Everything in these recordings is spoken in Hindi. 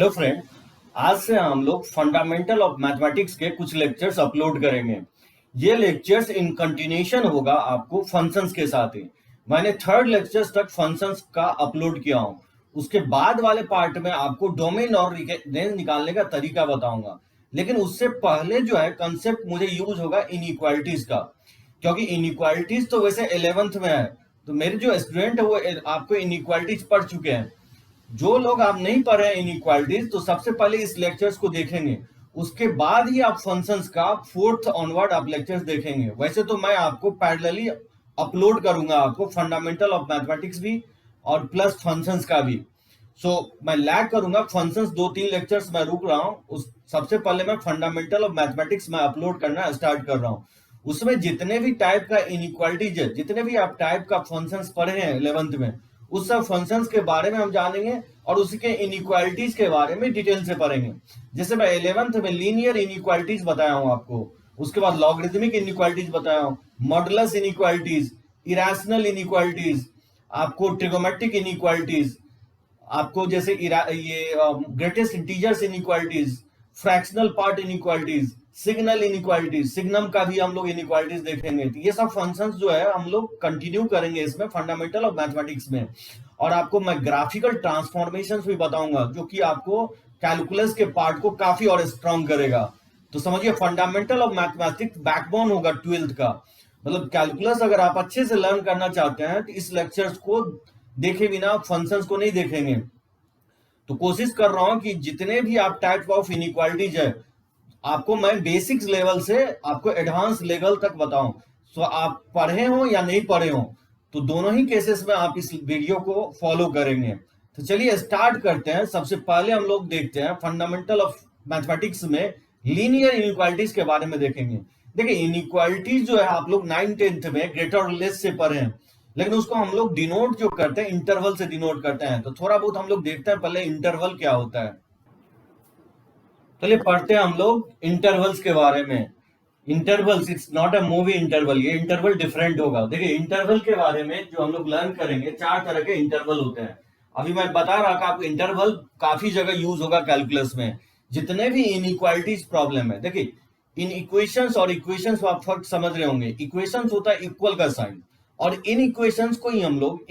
Hello friend. आज से हम लोग फंडामेंटल ऑफ मैथमेटिक्स के कुछ लेक्चर्स अपलोड करेंगे। ये लेक्चर्स इन कंटिन्यूशन होगा आपको फंक्शंस के साथ ही। मैंने थर्ड लेक्चर्स तक फंक्शंस का अपलोड किया हूँ। उसके बाद वाले पार्ट में आपको डोमेन और रेंज निकालने का तरीका बताऊंगा। लेकिन उससे पहले जो है कंसेप्ट मुझे यूज होगा इनइक्वालिटीज का, क्योंकि इनइक्वालिटीज तो वैसे 11th में है। तो मेरे जो स्टूडेंट है वो आपको इनइक्वालिटीज पढ़ चुके हैं। जो लोग आप नहीं पढ़ रहे हैं इनइक्वालिटीज, तो सबसे पहले इस लेक्चर्स को देखेंगे, उसके बाद ही आप फंक्शंस का फोर्थ ऑनवर्ड आप लेक्चर्स देखेंगे। वैसे तो मैं आपको पैरेलली अपलोड करूंगा, आपको फंडामेंटल ऑफ मैथमेटिक्स भी और प्लस फंक्शंस का भी। मैं लैग करूंगा फंक्शंस, 2-3 लेक्चर्स मैं रुक रहा हूं। उस सबसे पहले मैं फंडामेंटल ऑफ मैथमेटिक्स में अपलोड करना स्टार्ट कर रहा हूं। उसमें जितने भी टाइप का इनइक्वालिटीज है, जितने भी आप टाइप का फंक्शंस पढ़े हैं 11th में, उस सब फंक्शंस के बारे में हम जानेंगे और उसके इनइक्वालिटीज के बारे में डिटेल से पढ़ेंगे। जैसे मैं 11th में लीनियर इनइक्वालिटीज बताया हूं आपको, उसके बाद लॉगरिथमिक इनइक्वालिटीज बताया हूं, मॉडुलस इनइक्वालिटीज, इरेशनल इनइक्वालिटीज, आपको ट्रिगोमेट्रिक इनइक्वालिटीज, आपको जैसे ये greatest integers inequalities, fractional part inequalities, signal inequalities, signum का भी हम लोग इनइक्वालिटीज देखेंगे। तो ये सब फंक्शंस जो है हम लोग कंटिन्यू करेंगे इसमें फंडामेंटल ऑफ मैथमेटिक्स में। और आपको मैं ग्राफिकल ट्रांसफॉर्मेशंस भी बताऊंगा, जो कि आपको कैलकुलस के पार्ट को काफी और स्ट्रॉन्ग करेगा। तो समझिए फंडामेंटल ऑफ मैथमेटिक्स बैकबोन होगा 12th का। मतलब कैलकुलस अगर आप अच्छे से लर्न करना चाहते हैं तो इस लेक्चर्स को देखे बिना फंक्शंस को नहीं देखेंगे। तो कोशिश कर रहा हूं कि जितने भी आप टाइप ऑफ इनइक्वालिटीज है, आपको मैं बेसिक्स लेवल से आपको एडवांस लेवल तक बताऊं। आप पढ़े हो या नहीं पढ़े हो, तो दोनों ही केसेस में आप इस वीडियो को फॉलो करेंगे। तो चलिए स्टार्ट करते हैं। सबसे पहले हम लोग देखते हैं फंडामेंटल ऑफ मैथमेटिक्स में लीनियर इनइक्वालिटीज के बारे में देखेंगे। देखिए इनइक्वालिटीज जो है आप लोग 9th-10th में ग्रेटर और लेस से पढ़े हैं, लेकिन उसको हम लोग डिनोट जो करते हैं इंटरवल से डिनोट करते हैं। तो थोड़ा बहुत हम लोग देखते हैं पहले इंटरवल क्या होता है। चलिए पढ़ते हैं हम लोग इंटरवल्स के बारे में। Intervals, it's not a movie interval, ये इंटरवल डिफरेंट होगा। देखिए इंटरवल के बारे में जो हम लोग लर्न करेंगे, 4 तरह के इंटरवल होते हैं। अभी मैं बता रहा था आपको इंटरवल काफी जगह यूज होगा कैलकुलस में। जितने भी इनइक्वालिटीज प्रॉब्लम है, देखिए इन इक्वेशंस और इक्वेशंस आप फर्क समझ रहे होंगे। इक्वेशंस होता है इक्वल का साइन, और इन इक्वेशंस को ही हम लोग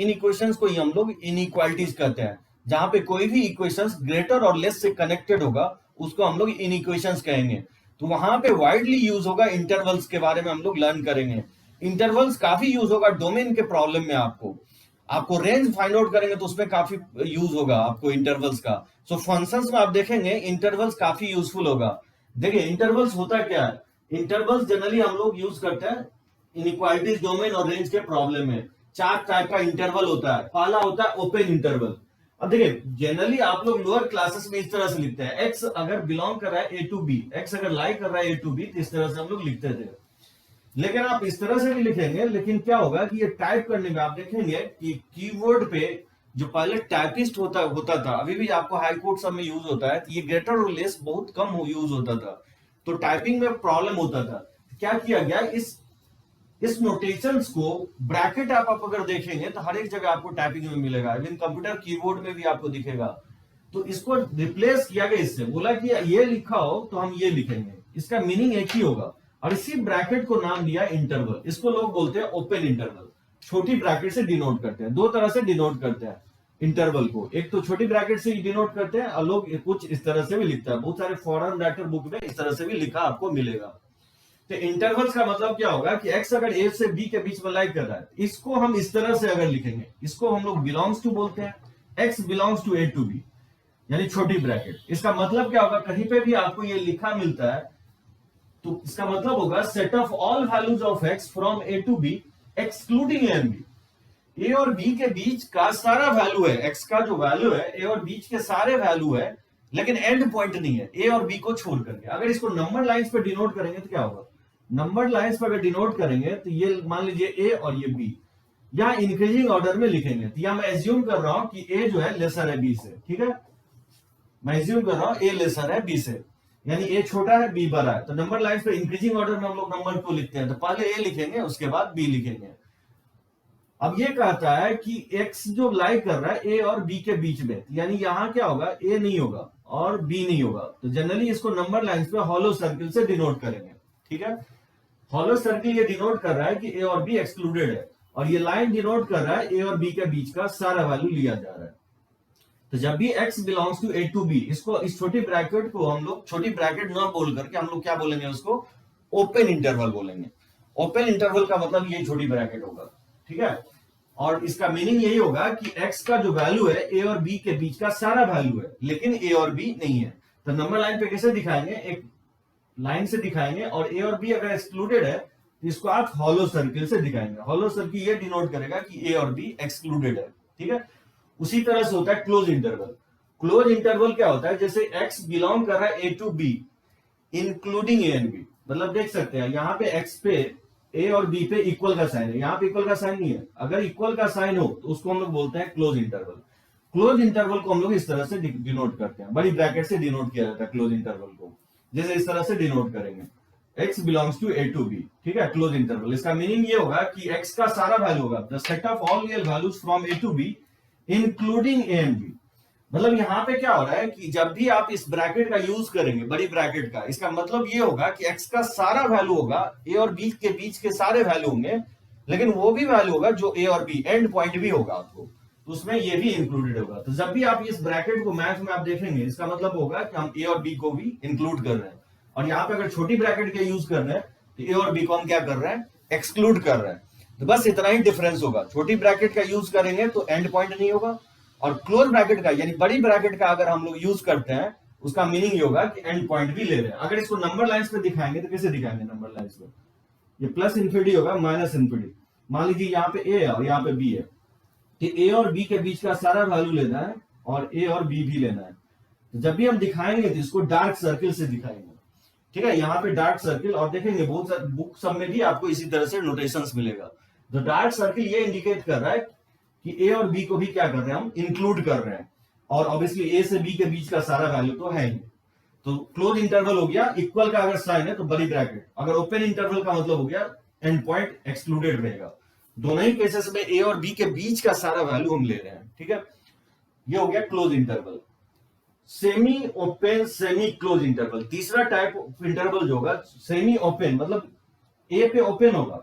इनइक्वालिटीज कहते हैं। जहां पे कोई भी इक्वेशंस ग्रेटर और लेस से कनेक्टेड होगा, उसको हम लोग इनइक्वेशंस कहेंगे। तो वहां पे वाइडली यूज होगा इंटरवल्स के बारे में हम लोग लर्न करेंगे। इंटरवल्स काफी यूज होगा डोमेन के प्रॉब्लम में। आपको रेंज फाइंड आउट करेंगे तो उसमें काफी यूज होगा आपको इंटरवल्स का। फंक्शंस में आप देखेंगे इंटरवल्स काफी यूजफुल होगा। देखिए इंटरवल्स होता क्या है। इंटरवल्स जनरली हम लोग यूज करते हैं इनइक्वालिटीज, डोमेन और रेंज के प्रॉब्लम में। 4 टाइप का इंटरवल होता है। पहला होता है ओपन इंटरवल। अब देखिए जनरली आप लोग लोअर क्लासेस में इस तरह से लिखते हैं, एक्स अगर बिलोंग कर रहा है ए टू बी, एक्स अगर लाई कर रहा है ए टू बी, तो इस तरह से हम लोग लिखते थे। लेकिन आप इस तरह से भी लिखेंगे, लेकिन क्या होगा कि ये टाइप करने में आप देखेंगे कि कीबोर्ड पे जो पहले टाइपिस्ट होता था, अभी भी आपको हाई कोर्ट सब में यूज होता है, ये ग्रेटर और लेस बहुत कम यूज होता था। तो टाइपिंग में प्रॉब्लम होता था। क्या किया गया, इस नोटेशंस को ब्रैकेट आप अगर देखेंगे तो हर एक जगह आपको टाइपिंग में मिलेगा, इवन कंप्यूटर कीबोर्ड में भी आपको दिखेगा। तो इसको रिप्लेस किया गया, इससे बोला कि ये लिखा हो तो हम ये लिखेंगे, इसका मीनिंग एक ही होगा। और इसी ब्रैकेट को नाम दिया इंटरवल। इसको लोग बोलते हैं ओपन इंटरवल। छोटी ब्रैकेट से डिनोट करते हैं, 2 तरह से डिनोट करते हैं इंटरवल को। एक तो छोटी ब्रैकेट से डिनोट करते हैं, और लोग कुछ इस तरह से भी लिखता है। बहुत सारे फॉरेन राइटर बुक में इस तरह से भी लिखा आपको मिलेगा। तो इंटरवल्स का मतलब क्या होगा कि एक्स अगर ए से बी के बीच में लाई कर रहा है, इसको हम इस तरह से अगर लिखेंगे, इसको हम लोग बिलोंग्स टू बोलते हैं। X belongs to a to b, यानी छोटी ब्रैकेट। इसका मतलब क्या होगा, कहीं पे भी आपको ये लिखा मिलता है तो इसका मतलब होगा set of all values of x from a to b excluding a and b. A और बी के बीच का सारा वैल्यू है, एक्स का जो वैल्यू है, ए और बीच के सारे वैल्यू है, लेकिन एंड पॉइंट नहीं है, ए और बी को छोड़ करके। अगर इसको नंबर लाइंस पे डिनोट करेंगे तो क्या होगा, नंबर लाइंस पर अगर डिनोट करेंगे तो ये मान लीजिए ए और ये बी, या इंक्रीजिंग ऑर्डर में लिखेंगे। तो यहां मैं एज्यूम कर रहा हूं कि ए जो है लेसर है बी से, ठीक है। मैं एज्यूम कर रहा हूं ए लेसर है बी से, यानी ए छोटा है बी बड़ा है। तो नंबर लाइंस पे इंक्रीजिंग ऑर्डर में हम लोग नंबर को लिखते हैं। तो पहले ए लिखेंगे, उसके बाद बी लिखेंगे। अब ये कहता है कि x जो लाई कर रहा है a और b के बीच में, यानी यहां क्या होगा, a नहीं होगा और b नहीं होगा, तो जनरली इसको नंबर लाइंस पे हॉलो सर्किल से डिनोट करेंगे। ठीक है, हॉलो सर्किल ये डिनोट कर रहा है कि a और b एक्सक्लूडेड है, और ये लाइन डिनोट कर रहा है a और b के बीच का सारा वैल्यू लिया जा रहा है। तो जब भी x belongs to a to b, इसको इस छोटी ब्रैकेट को हम लोग छोटी ब्रैकेट ना बोल करके हम लोग क्या बोलेंगे, उसको ओपन इंटरवल बोलेंगे। ओपन इंटरवल का मतलब ये छोटी ब्रैकेट होगा। ठीक है, और इसका मीनिंग यही होगा कि x का जो वैल्यू है a और b के बीच का सारा वैल्यू है, लेकिन a और b नहीं है। तो नंबर लाइन पे कैसे दिखाएंगे, एक लाइन से दिखाएंगे, और a और b अगर एक्सक्लूडेड है तो इसको आप हॉलो सर्किल से दिखाएंगे। हॉलो सर्किल ये डिनोट करेगा कि a और b एक्सक्लूडेड है। ठीक है, उसी तरह से होता है क्लोज इंटरवल। क्लोज इंटरवल क्या होता है, जैसे x बिलोंग कर रहा है a to b including a and b, मतलब देख सकते हैं यहाँ पे x पे a और b पे इक्वल का साइन है, यहाँ पे इक्वल का साइन नहीं है। अगर इक्वल का साइन हो तो उसको हम लोग बोलते हैं क्लोज इंटरवल। क्लोज इंटरवल को हम लोग इस तरह से डिनोट करते हैं, बड़ी ब्रैकेट से डिनोट किया जाता है क्लोज इंटरवल को, जैसे इस तरह से डिनोट करेंगे, x belongs to a to b। ठीक है, क्लोज इंटरवल, इसका मीनिंग ये होगा कि x का सारा वैल्यू होगा the set of all real values from a to b including a and b। मतलब यहाँ पे क्या हो रहा है कि जब भी आप इस ब्रैकेट का यूज करेंगे, बड़ी ब्रैकेट का, इसका मतलब ये होगा कि x का सारा वैल्यू होगा, a और b के बीच के सारे वैल्यू होंगे, लेकिन वो भी वैल्यू होगा जो a और b एंड पॉइंट भी होगा आपको, तो उसमें ये भी इंक्लूडेड होगा। तो जब भी आप इस ब्रैकेट को मैथ में आप देखेंगे, इसका मतलब होगा कि हम a और b को भी इंक्लूड कर रहे हैं। और यहाँ पे अगर छोटी ब्रैकेट का यूज कर रहे हैं तो a और b को हम क्या कर रहे हैं, एक्सक्लूड कर रहे हैं। तो बस इतना ही डिफरेंस होगा, छोटी ब्रैकेट का यूज करेंगे तो एंड पॉइंट नहीं होगा, और क्लोज ब्रैकेट का यानी बड़ी ब्रैकेट का अगर हम लोग यूज करते हैं, उसका मीनिंग ये होगा कि एंड पॉइंट भी ले रहे हैं। अगर इसको नंबर लाइंस पे दिखाएंगे तो कैसे दिखाएंगे, नंबर लाइंस पे ये प्लस इन्फिनिटी होगा, माइनस इन्फिनिटी। मान लीजिए यहाँ पे a है और यहाँ पे b है, तो a और b के बीच का सारा वैल्यू लेना है और a और b भी लेना है। तो जब भी हम दिखाएंगे तो इसको डार्क सर्किल से दिखाएंगे। ठीक है, यहाँ पे डार्क सर्किल, और देखेंगे बहुत सारे बुक सब में भी आपको इसी तरह से नोटेशंस मिलेगा। तो डार्क सर्किल ये इंडिकेट कर रहा है कि a और b को भी क्या कर रहे हैं, हम इंक्लूड कर रहे हैं, और ऑब्वियसली a से b के बीच का सारा वैल्यू तो है ही। तो क्लोज इंटरवल हो गया, इक्वल का अगर साइन है तो बड़ी ब्रैकेट, अगर ओपन इंटरवल का मतलब हो गया एंड पॉइंट एक्सक्लूडेड रहेगा। दोनों ही केसेस में a और b के बीच का सारा वैल्यू हम ले रहे हैं। ठीक है, ये हो गया close interval. Semi open, semi close interval, तीसरा टाइप ऑफ इंटरवल जो होगा सेमी ओपन, मतलब a पे ओपन होगा,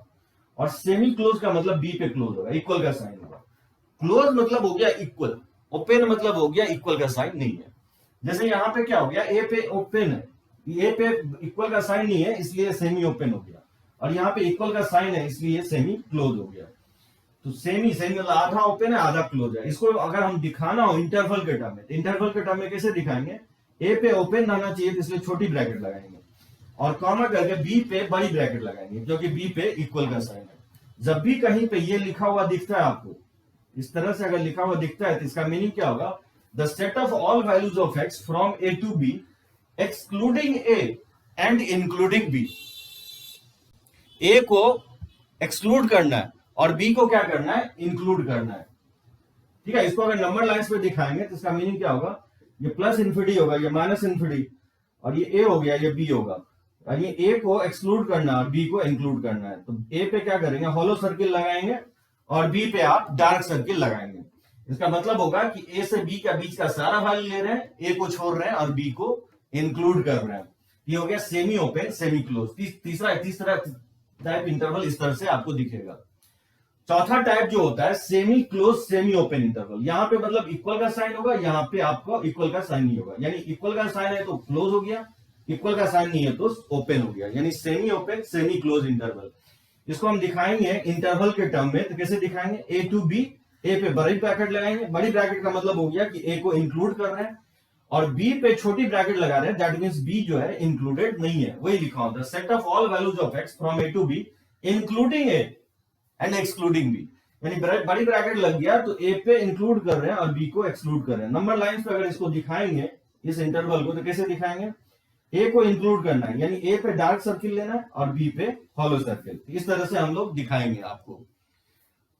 और सेमी क्लोज का मतलब b पे क्लोज होगा, इक्वल का साइन होगा। क्लोज मतलब हो गया इक्वल, ओपन मतलब हो गया इक्वल का साइन नहीं है। जैसे यहां पे क्या हो गया, ए पे ओपन है, ए पे इक्वल का साइन नहीं है इसलिए सेमी ओपन हो गया, और यहाँ पे इक्वल का साइन है इसलिए सेमी क्लोज हो गया। तो सेमी सेमी मतलब आधा ओपन है आधा क्लोज है। इसको अगर हम दिखाना हो इंटरवल के टर्म में, तो इंटरवल के टर्म में कैसे दिखाएंगे, ए पे ओपन रहना चाहिए तो इसलिए छोटी ब्रैकेट लगाएंगे, और कॉमा करके बी पे बड़ी ब्रैकेट लगाएंगे, जो कि बी पे इक्वल का साइन है। जब भी कहीं पे ये लिखा हुआ दिखता है आपको, इस तरह से अगर लिखा हुआ दिखता है तो इसका मीनिंग क्या होगा, the set of all values of x from a to b excluding a and including b। a को एक्सक्लूड करना है और b को क्या करना है, इंक्लूड करना है। ठीक है, इसको अगर नंबर लाइंस पे दिखाएंगे तो इसका मीनिंग क्या होगा, ये प्लस इन्फिनिटी होगा, ये माइनस इन्फिनिटी, और ये a हो गया, ये b होगा, और ये a को एक्सक्लूड करना है और b को इंक्लूड करना है। तो a पे क्या करेंगे, हॉलो सर्किल लगाएंगे, और b पे आप डार्क सर्किल लगाएंगे। इसका मतलब होगा कि a से b के बीच का सारा वैल्यू ले रहे हैं, a को छोड़ रहे हैं और b को इंक्लूड कर रहे हैं। ये हो गया सेमी ओपन, सेमी क्लोज। तीसरा टाइप इंटरवल इस तरह से आपको दिखेगा। चौथा टाइप जो होता है semi close, semi open interval, यहाँ पे मतलब इक्वल का साइन होगा, यहाँ पे आपको इक्वल का साइन नहीं होगा, यानी इक्वल का साइन है तो क्लोज हो गया, इक्वल का साइन नहीं है तो ओपन हो गया, यानी semi open, semi close interval. इसको हम दिखाएंगे इंटरवल के टर्म में, तो कैसे दिखाएंगे, ए टू बी, ए पे बड़ी ब्रैकेट लगाएंगे, बड़ी ब्रैकेट का मतलब हो गया कि ए को इंक्लूड कर रहे हैं, और बी पे छोटी ब्रैकेट लगा रहे हैं, दैट मींस बी जो है इंक्लूडेड नहीं है, वही लिखा होता है, set of all values of x from a to b including a and excluding b, यानी बड़ी ब्रैकेट लग गया तो ए पे इंक्लूड कर रहे हैं और बी को एक्सक्लूड कर रहे हैं। नंबर लाइंस पे अगर इसको दिखाएंगे इस इंटरवल को, तो कैसे दिखाएंगे, ए को इंक्लूड करना है, यानी ए पे डार्क सर्किल लेना है और बी पे हॉलो सर्किल, इस तरह से हम लोग दिखाएंगे आपको।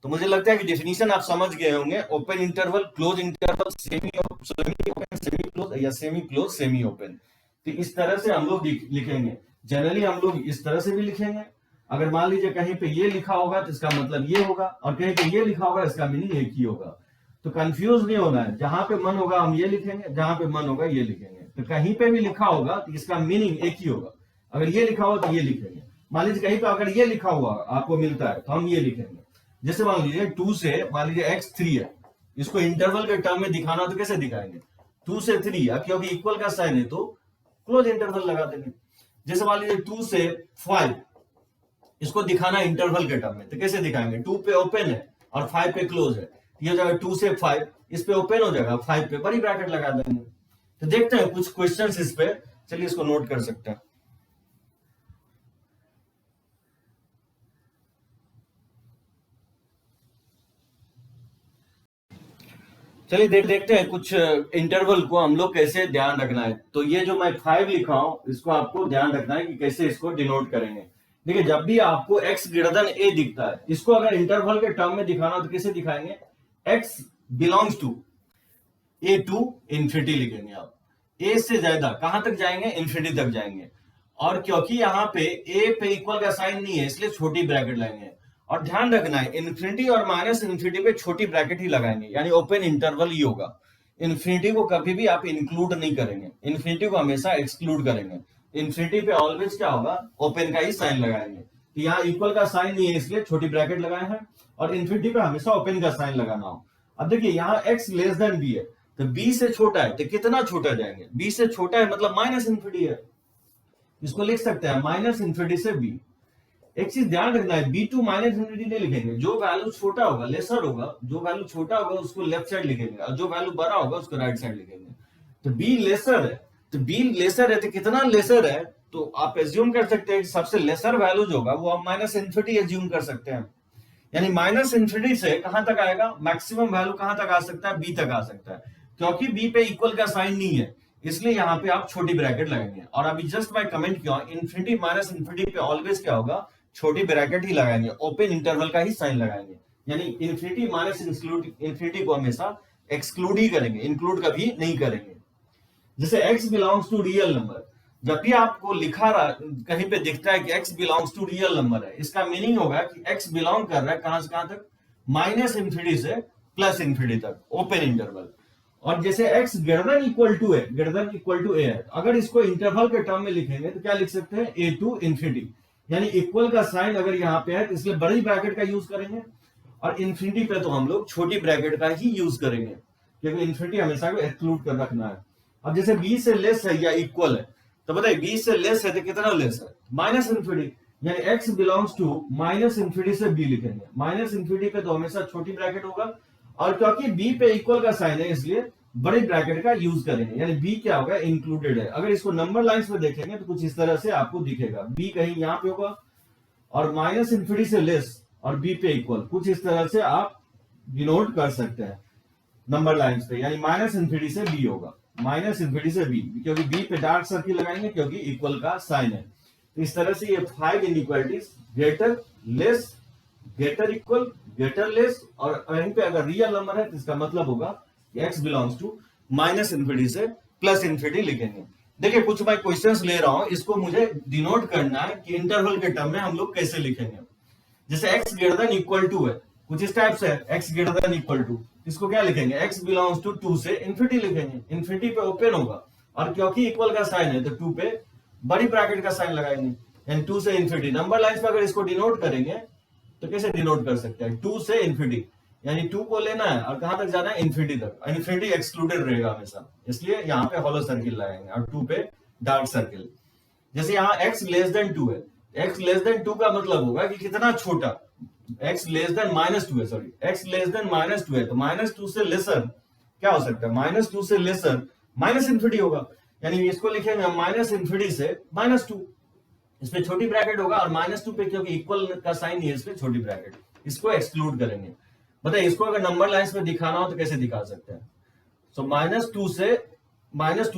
तो मुझे लगता है कि डेफिनेशन आप समझ गए होंगे, open interval, close interval, semi open, semi close, या सेमी क्लोज, सेमी ओपन। तो इस तरह से हम लोग लिखेंगे। जनरली हम लोग इस तरह से भी लिखेंगे, अगर मान लीजिए कहीं पे ये लिखा होगा तो इसका मतलब ये होगा, और कहीं पे ये लिखा होगा इसका मीनिंग एक ही होगा। तो कंफ्यूज नहीं होना है, जहां पे मन होगा हम ये लिखेंगे, जहां पे मन होगा ये लिखेंगे। तो कहीं पे भी लिखा होगा तो इसका मीनिंग एक ही होगा। अगर ये लिखा हुआ तो ये लिखेंगे। मान लीजिए कहीं पे अगर ये लिखा हुआ आपको मिलता है तो हम ये लिखेंगे। जैसे मान लीजिए 2 से मान लीजिए x3 है, इसको इंटरवल के टर्म में दिखाना तो कैसे दिखाएंगे? 2 से 3, क्योंकि इक्वल का साइन है तो क्लोज इंटरवल लगा देंगे। जैसे मान लीजिए 2 से 5, इसको दिखाना इंटरवल के टर्म में तो कैसे दिखाएंगे? 2 पे ओपन है और 5 पे क्लोज है, ये हो जाएगा 2 से 5, इस पे ओपन हो जाएगा, 5 पे बड़ी ब्रैकेट लगा देंगे। तो देखते हैं कुछ क्वेश्चंस इस पे, चलिए इसको नोट कर सकते हैं। चलिए देखते हैं कुछ इंटरवल को हम लोग कैसे ध्यान रखना है। तो ये जो मैं 5 लिखा हूं इसको आपको ध्यान रखना है कि कैसे इसको डिनोट करेंगे। देखिए जब भी आपको x ग्रेटर देन a दिखता है, इसको अगर इंटरवल के टर्म में दिखाना तो कैसे दिखाएंगे? x belongs to a to infinity लिखेंगे आप। a से ज्यादा कहां तक जाएंगे? इंफिनिटी तक जाएंगे। और क्योंकि यहाँ पे a पे इक्वल का साइन नहीं है इसलिए छोटी ब्रैकेट लगाएंगे। और ध्यान रखना है इन्फिनिटी और माइनस इन्फिनिटी पे छोटी ब्रैकेट ही लगाएंगे, यानी ओपन इंटरवल ही होगा। इन्फिनिटी को कभी भी आप इंक्लूड नहीं करेंगे, इन्फिनिटी को हमेशा एक्सक्लूड करेंगे। इन्फिनिटी पे ऑलवेज क्या होगा? ओपन का ही साइन लगाएंगे। तो यहाँ इक्वल का साइन नहीं है इसलिए छोटी ब्रैकेट लगाए हैं, और इन्फिनिटी पे हमेशा ओपन का साइन लगाना हो। अब देखिए यहाँ x लेस देन b है, तो b से छोटा है तो कितना छोटा जाएंगे? b से छोटा है मतलब माइनस इन्फिनिटी है, इसको लिख सकते हैं माइनस इन्फिनिटी से b। एक चीज ध्यान रखना है, b टू माइनस इन्फिनिटी नहीं लिखेंगे, जो वैल्यू छोटा होगा लेसर होगा, जो वैल्यू छोटा होगा उसको लेफ्ट साइड लिखेंगे और जो वैल्यू बड़ा होगा उसको राइट साइड लिखेंगे। तो b लेसर है, तो b लेसर है तो कितना लेसर है? तो आप एज्यूम कर सकते हैं सबसे लेसर वैल्यू जो होगा वो आप माइनस इन्फिनिटी एज्यूम कर सकते हैं। यानी माइनस इन्फिनिटी से कहां तक आएगा? मैक्सिमम वैल्यू कहां तक आ सकता है? b तक आ सकता है। क्योंकि b पे इक्वल का साइन नहीं है इसलिए यहाँ पे आप छोटी ब्रैकेट लगाएंगे। और अभी जस्ट मैं कमेंट किया इन्फिनिटी माइनस इन्फिनिटी पे ऑलवेज क्या होगा? छोटी ब्रैकेट ही लगाएंगे, ओपन इंटरवल का ही साइन लगाएंगे। यानी इन्फिनिटी माइनस इन्फिनिटी को हमेशा एक्सक्लूड ही करेंगे, इंक्लूड कभी नहीं करेंगे। जैसे x belongs to real number, जब भी आपको लिखा रहा कहीं पे दिखता है कि x belongs to real number है, इसका मीनिंग होगा कि x बिलोंग कर रहा है कहां से कहां तक? माइनस इन्फिनिटी से प्लस इन्फिनिटी तक, ओपन इंटरवल। और जैसे x greater than equal to है, greater than equal to a है, अगर इसको इंटरवल के टर्म में लिखेंगे तो क्या लिख सकते हैं? a टू इंफिनिटी, यानी इक्वल का साइन अगर यहाँ पे है तो इसलिए बड़ी ब्रैकेट का यूज करेंगे, और इन्फिनिटी पे तो हम लोग छोटी ब्रैकेट का ही यूज करेंगे क्योंकि इन्फिनिटी हमेशा को एक्सक्लूड कर रखना है। अब जैसे b से लेस है या इक्वल है, तो बताइए b से लेस है तो कितना लेस है? माइनस इन्फिनिटी, यानी x belongs to minus infinity से b लिखेंगे। माइनस इन्फिनिटी पे तो हमेशा छोटी ब्रैकेट होगा, और क्योंकि b पे इक्वल का साइन है इसलिए बड़ी ब्रैकेट का यूज करेंगे, यानी b क्या होगा? इंक्लूडेड है। अगर इसको नंबर लाइंस में देखेंगे तो कुछ इस तरह से आपको दिखेगा, b कहीं यहाँ पे होगा और माइनस इन्फिनिटी से लेस और b पे इक्वल, कुछ इस तरह से आप डिनोट कर सकते हैं नंबर लाइंस पे। यानी माइनस इन्फिनिटी से b होगा, माइनस इन्फिनिटी से b, क्योंकि b पे डार्क सर्किल लगाएंगे क्योंकि इक्वल का साइन है। तो इस तरह से ये 5 inequalities greater less greater equal greater less, और कहीं पे अगर रियल नंबर है तो इसका मतलब होगा कि x belongs to minus infinity से प्लस इन्फिनिटी लिखेंगे। देखिए कुछ मैं क्वेश्चंस ले रहा हूं, इसको मुझे डिनोट करना है कि इंटरवल के टर्म में हम लोग कैसे लिखेंगे। जैसे x greater than equal to है, कुछ इस टाइप से है, x greater than equal to, इसको क्या लिखेंगे? x बिलोंग्स टू 2 से इन्फिनिटी लिखेंगे, इन्फिनिटी पे ओपन होगा, और क्योंकि इक्वल का साइन है तो 2 पे बड़ी ब्रैकेट का साइन लगाएंगे, यानी 2 से इन्फिनिटी। नंबर लाइंस पे अगर इसको डिनोट करेंगे तो कैसे डिनोट कर सकते हैं? 2 से इन्फिनिटी, यानी 2 को लेना है और कहां तक जाना है? इन्फिनिटी तक। इन्फिनिटी एक्सक्लूडेड रहेगा हमेशा, इसलिए यहाँ पे हॉलो सर्किल लगाएंगे और 2 पे डार्क सर्किल। जैसे यहाँ x लेस देन 2 है, x लेस देन 2 का मतलब होगा कि कितना छोटा? x लेस देन माइनस 2 है, sorry x less then minus 2 है, तो माइनस 2 से लेसर क्या हो सकता है? माइनस 2 से लेसर माइनस इन्फिनिटी होगा, यानी इसको लिखेंगे माइनस इन्फिनिटी से माइनस 2, इसमें छोटी ब्रैकेट होगा, और माइनस 2 पे क्योंकि इक्वल का साइन नहीं है इसलिए छोटी ब्रैकेट, इसको एक्सक्लूड करेंगे। बताइए इसको अगर नंबर लाइंस में दिखाना हो तो कैसे दिखा सकते हैं? सो माइनस 2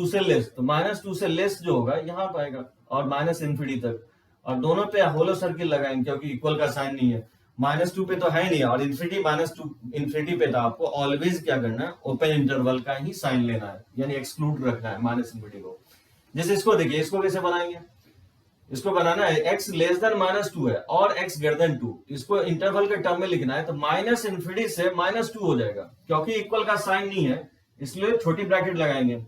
से लेस, तो माइनस 2 से लेस जो होगा यहाँ पाएगा और माइनस इन्फिनिटी तक, और दोनों पे होलो सर्किल लगाएंगे क्योंकि इक्वल का साइन नहीं है। माइनस 2 पे तो है नहीं, और इन्फिनिटी माइनस 2 इन्फिनिटी पे तो आपको ऑलवेज क्या करना है? ओपन इंटरवल का ही साइन लेना है, यानी एक्सक्लूड रखना है माइनस इन्फिनिटी को। जैसे इसको देखिए, इसको कैसे बनाएंगे? इसको बनाना है x लेस देन -2 है और x ग्रेटर देन 2, इसको इंटरवल के टर्म में लिखना है, तो माइनस इन्फिनिटी से -2 हो जाएगा, क्योंकि इक्वल का साइन नहीं है इसलिए छोटी ब्रैकेट लगाएंगे।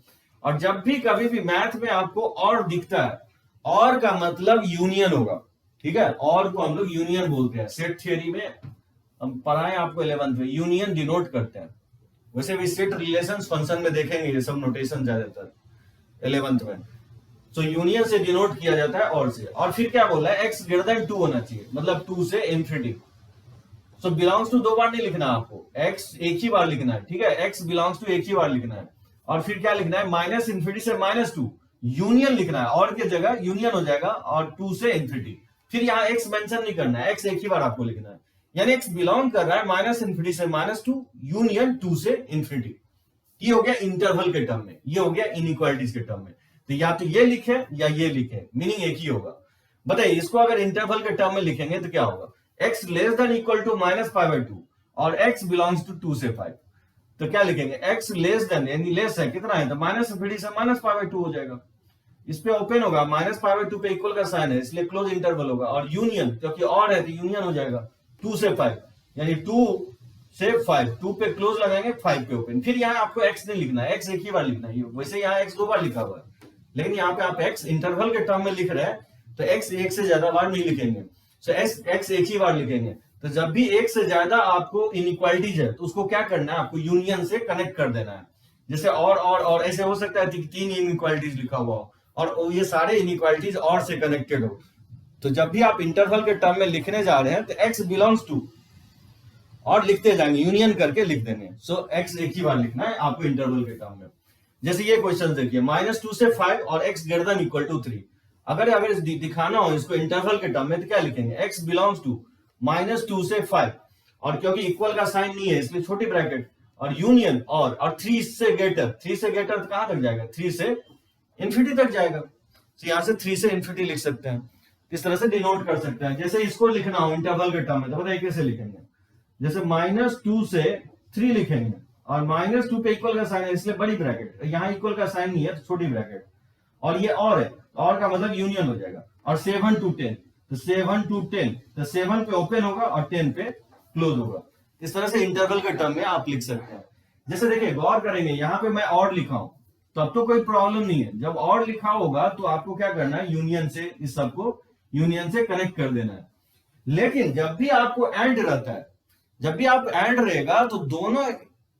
और जब भी कभी भी मैथ में आपको और दिखता है, और का मतलब यूनियन होगा, ठीक है, और को हम लोग यूनियन बोलते हैं। सेट थियरी में हम पढ़ाएं आपको 11th में, यूनियन डिनोट करते हैं। वैसे भी सेट रिलेशंस फंक्शन में देखेंगे ये सब नोटेशन ज्यादातर 11th में। तो यूनियन से डिनोट किया जाता है और से। और फिर क्या बोला है, x ग्रेटर देन 2 होना चाहिए, मतलब 2 से इन्फिनिटी। सो बिलोंग्स टू 2 बार नहीं लिखना आपको, x एक ही बार लिखना है, ठीक है, x बिलोंग्स टू एक ही बार लिखना है। और फिर क्या लिखना है, माइनस इन्फिनिटी से -2 यूनियन लिखना है, और की जगह यूनियन हो जाएगा, और 2 से इन्फिनिटी। फिर यहाँ x मेंशन नहीं करना है, x एक ही बार आपको लिखना है, यानी x बिलोंग कर रहा है माइनस इन्फिनिटी से -2 यूनियन 2 से इन्फिनिटी। ये हो गया इंटरवल के टर्म में, ये हो गया इनइक्वालिटीज के टर्म में। तो या तो ये लिखे या ये लिखे, मीनिंग एक ही होगा। बताइए इसको अगर इंटरवल के टर्म में लिखेंगे तो क्या होगा, x less than equal to -5/2 और x बिलोंग्स टू 2 से 5। तो क्या लिखेंगे, x लेस देन, यानी लेस है कितना है, तो माइनस इन्फिनिटी से -5/2 हो जाएगा। इस पे ओपन होगा, -5/2 पे इक्वल का साइन है इसलिए क्लोज इंटरवल होगा, और यूनियन क्योंकि और है तो यूनियन हो जाएगा 2 से 5, यानी 2 से 5, 2 पे क्लोज लगाएंगे, 5 पे ओपन। फिर यहाँ आपको x नहीं लिखना है, x एक ही बार लिखना है, वैसे यहाँ x 2 बार लिखा हुआ है, लेकिन यहाँ पे आप x इंटरवल के टर्म में लिख रहे हैं तो x एक से ज्यादा बार नहीं लिखेंगे, तो x एक ही बार लिखेंगे। तो जब भी एक से ज्यादा आपको इनइक्वालिटीज है तो उसको क्या करना है, आपको यूनियन से कनेक्ट कर देना है। जैसे और ऐसे हो सकता है कि 3 इनइक्वालिटीज लिखा हुआ हो और ये सारे इनइक्वालिटीज और से कनेक्टेड हो। तो जब भी आप इंटरवल के टर्म में लिखने जा रहे हैं तो x बिलोंग्स टू और लिखते जाएंगे, यूनियन करके लिख देंगे। सो x एक ही बार लिखना है आपको इंटरवल के टर्म में। जैसे ये क्वेश्चन देखिए, -2 से 5 और x greater than equal to 3। अगर दिखाना हो इसको इंटरवल के टर्म में तो क्या लिखेंगे, x बिलोंग्स टू -2 से 5, और क्योंकि इक्वल का साइन नहीं है इसलिए छोटी ब्रैकेट, और यूनियन और 3 से ग्रेटर, 3 से ग्रेटर कहां तक जाएगा, 3 से इन्फिनिटी तक जाएगा। तो यहां से 3 से इन्फिनिटी लिख सकते हैं, इस तरह से डिनोट कर सकते हैं। जैसे इसको लिखना हो इंटरवल के टर्म में तो बताइए कैसे लिखेंगे, जैसे -2 से 3 लिखेंगे, और -2 पे इक्वल का साइन है इसलिए बड़ी ब्रैकेट, यहाँ इक्वल का साइन नहीं है तो छोटी ब्रैकेट, और ये और है, और का मतलब यूनियन हो जाएगा, और 7 to 10, तो 7 to 10, तो 7 पे ओपन होगा और 10 पे क्लोज होगा। इस तरह से इंटरवल के टर्म में आप लिख सकते हैं। जैसे देखिए गौर करेंगे, यहाँ पे मैं और लिखा हूं तो अब तो कोई प्रॉब्लम नहीं है, जब और लिखा होगा तो आपको क्या करना है, यूनियन से इस सबको यूनियन से कनेक्ट कर देना है। लेकिन जब भी आपको एंड रहता है, जब भी आप एंड रहेगा तो दोनों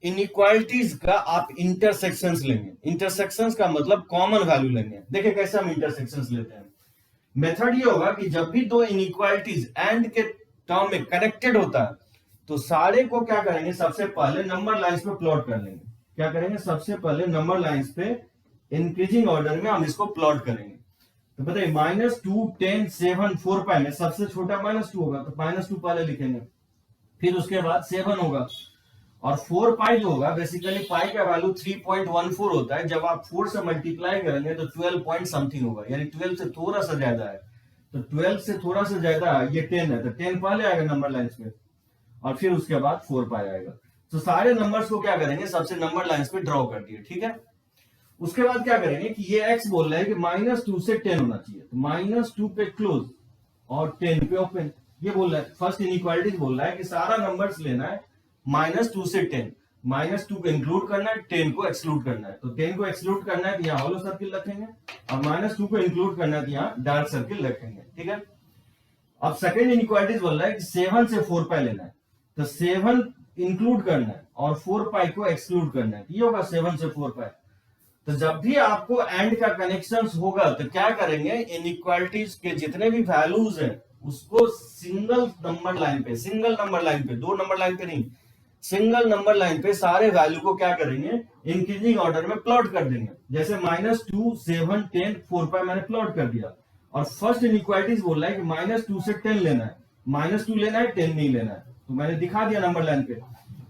इनइक्वालिटीज का आप इंटरसेक्शंस लेंगे। इंटरसेक्शंस का मतलब कॉमन वैल्यू लेंगे। देखिए कैसे हम इंटरसेक्शंस लेते हैं। मेथड ये होगा कि जब भी दो इनइक्वालिटीज एंड के टर्म में कनेक्टेड होता है तो सारे को क्या करेंगे, सबसे पहले नंबर लाइंस पे प्लॉट कर लेंगे। क्या करेंगे, सबसे पहले नंबर लाइंस पे इंक्रीजिंग ऑर्डर में हम इसको प्लॉट करेंगे। तो बताइए -2, 10, 7, 4 पाएंगे, सबसे छोटा -2 होगा तो -2 पहले लिखेंगे, फिर उसके बाद 7 होगा, और 4 पाई जो होगा, बेसिकली पाई का वैल्यू 3.14 होता है। जब आप 4 से मल्टीप्लाई करेंगे तो 12 पॉइंट समथिंग होगा, यानी 12 से थोड़ा सा ज्यादा है। तो 12 से थोड़ा सा ज्यादा ये 10 है, तो 10 पहले आएगा नंबर लाइंस में, और फिर उसके बाद 4 पाई आएगा। तो सारे नंबर्स को क्या करेंगे, सबसे नंबर लाइंस पे ड्रॉ कर दिए, ठीक है। उसके बाद क्या करेंगे कि ये x बोल रहा है कि -2 से 10 होना चाहिए, तो -2 पे क्लोज और 10 पे ओपन। ये बोल रहा है, फर्स्ट इनइक्वालिटी बोल रहा है कि सारा नंबर्स लेना है -2 से 10, -2 को इंक्लूड करना है, 10 को एक्सक्लूड करना है। तो 10 को एक्सक्लूड करना है तो यहाँ होलो सर्किल रखेंगे, और -2 को इंक्लूड करना है तो यहाँ डार्क सर्किल रखेंगे, ठीक है। अब सेकंड इनइक्वालिटी बोल रहा है कि 7 से 4 पाई लेना है, तो 7 इंक्लूड करना है और 4 पाई को एक्सक्लूड करना है, ये होगा 7 से 4 पाई। तो जब भी आपको एंड का कनेक्शन होगा तो क्या करेंगे, इनइक्वालिटीज के जितने भी वैल्यूज हैं उसको सिंगल नंबर लाइन पे, दो नंबर लाइन पे नहीं, सिंगल नंबर लाइन पे सारे वैल्यू को क्या करेंगे, इंक्रीजिंग ऑर्डर में प्लॉट कर देंगे। जैसे -2, 7, 10, 4 पाई मैंने प्लॉट कर दिया, और फर्स्ट इनइक्वालिटीज बोल रहा है कि -2 से 10 लेना है, -2 लेना है, 10 नहीं लेना है, तो मैंने दिखा दिया नंबर लाइन पे।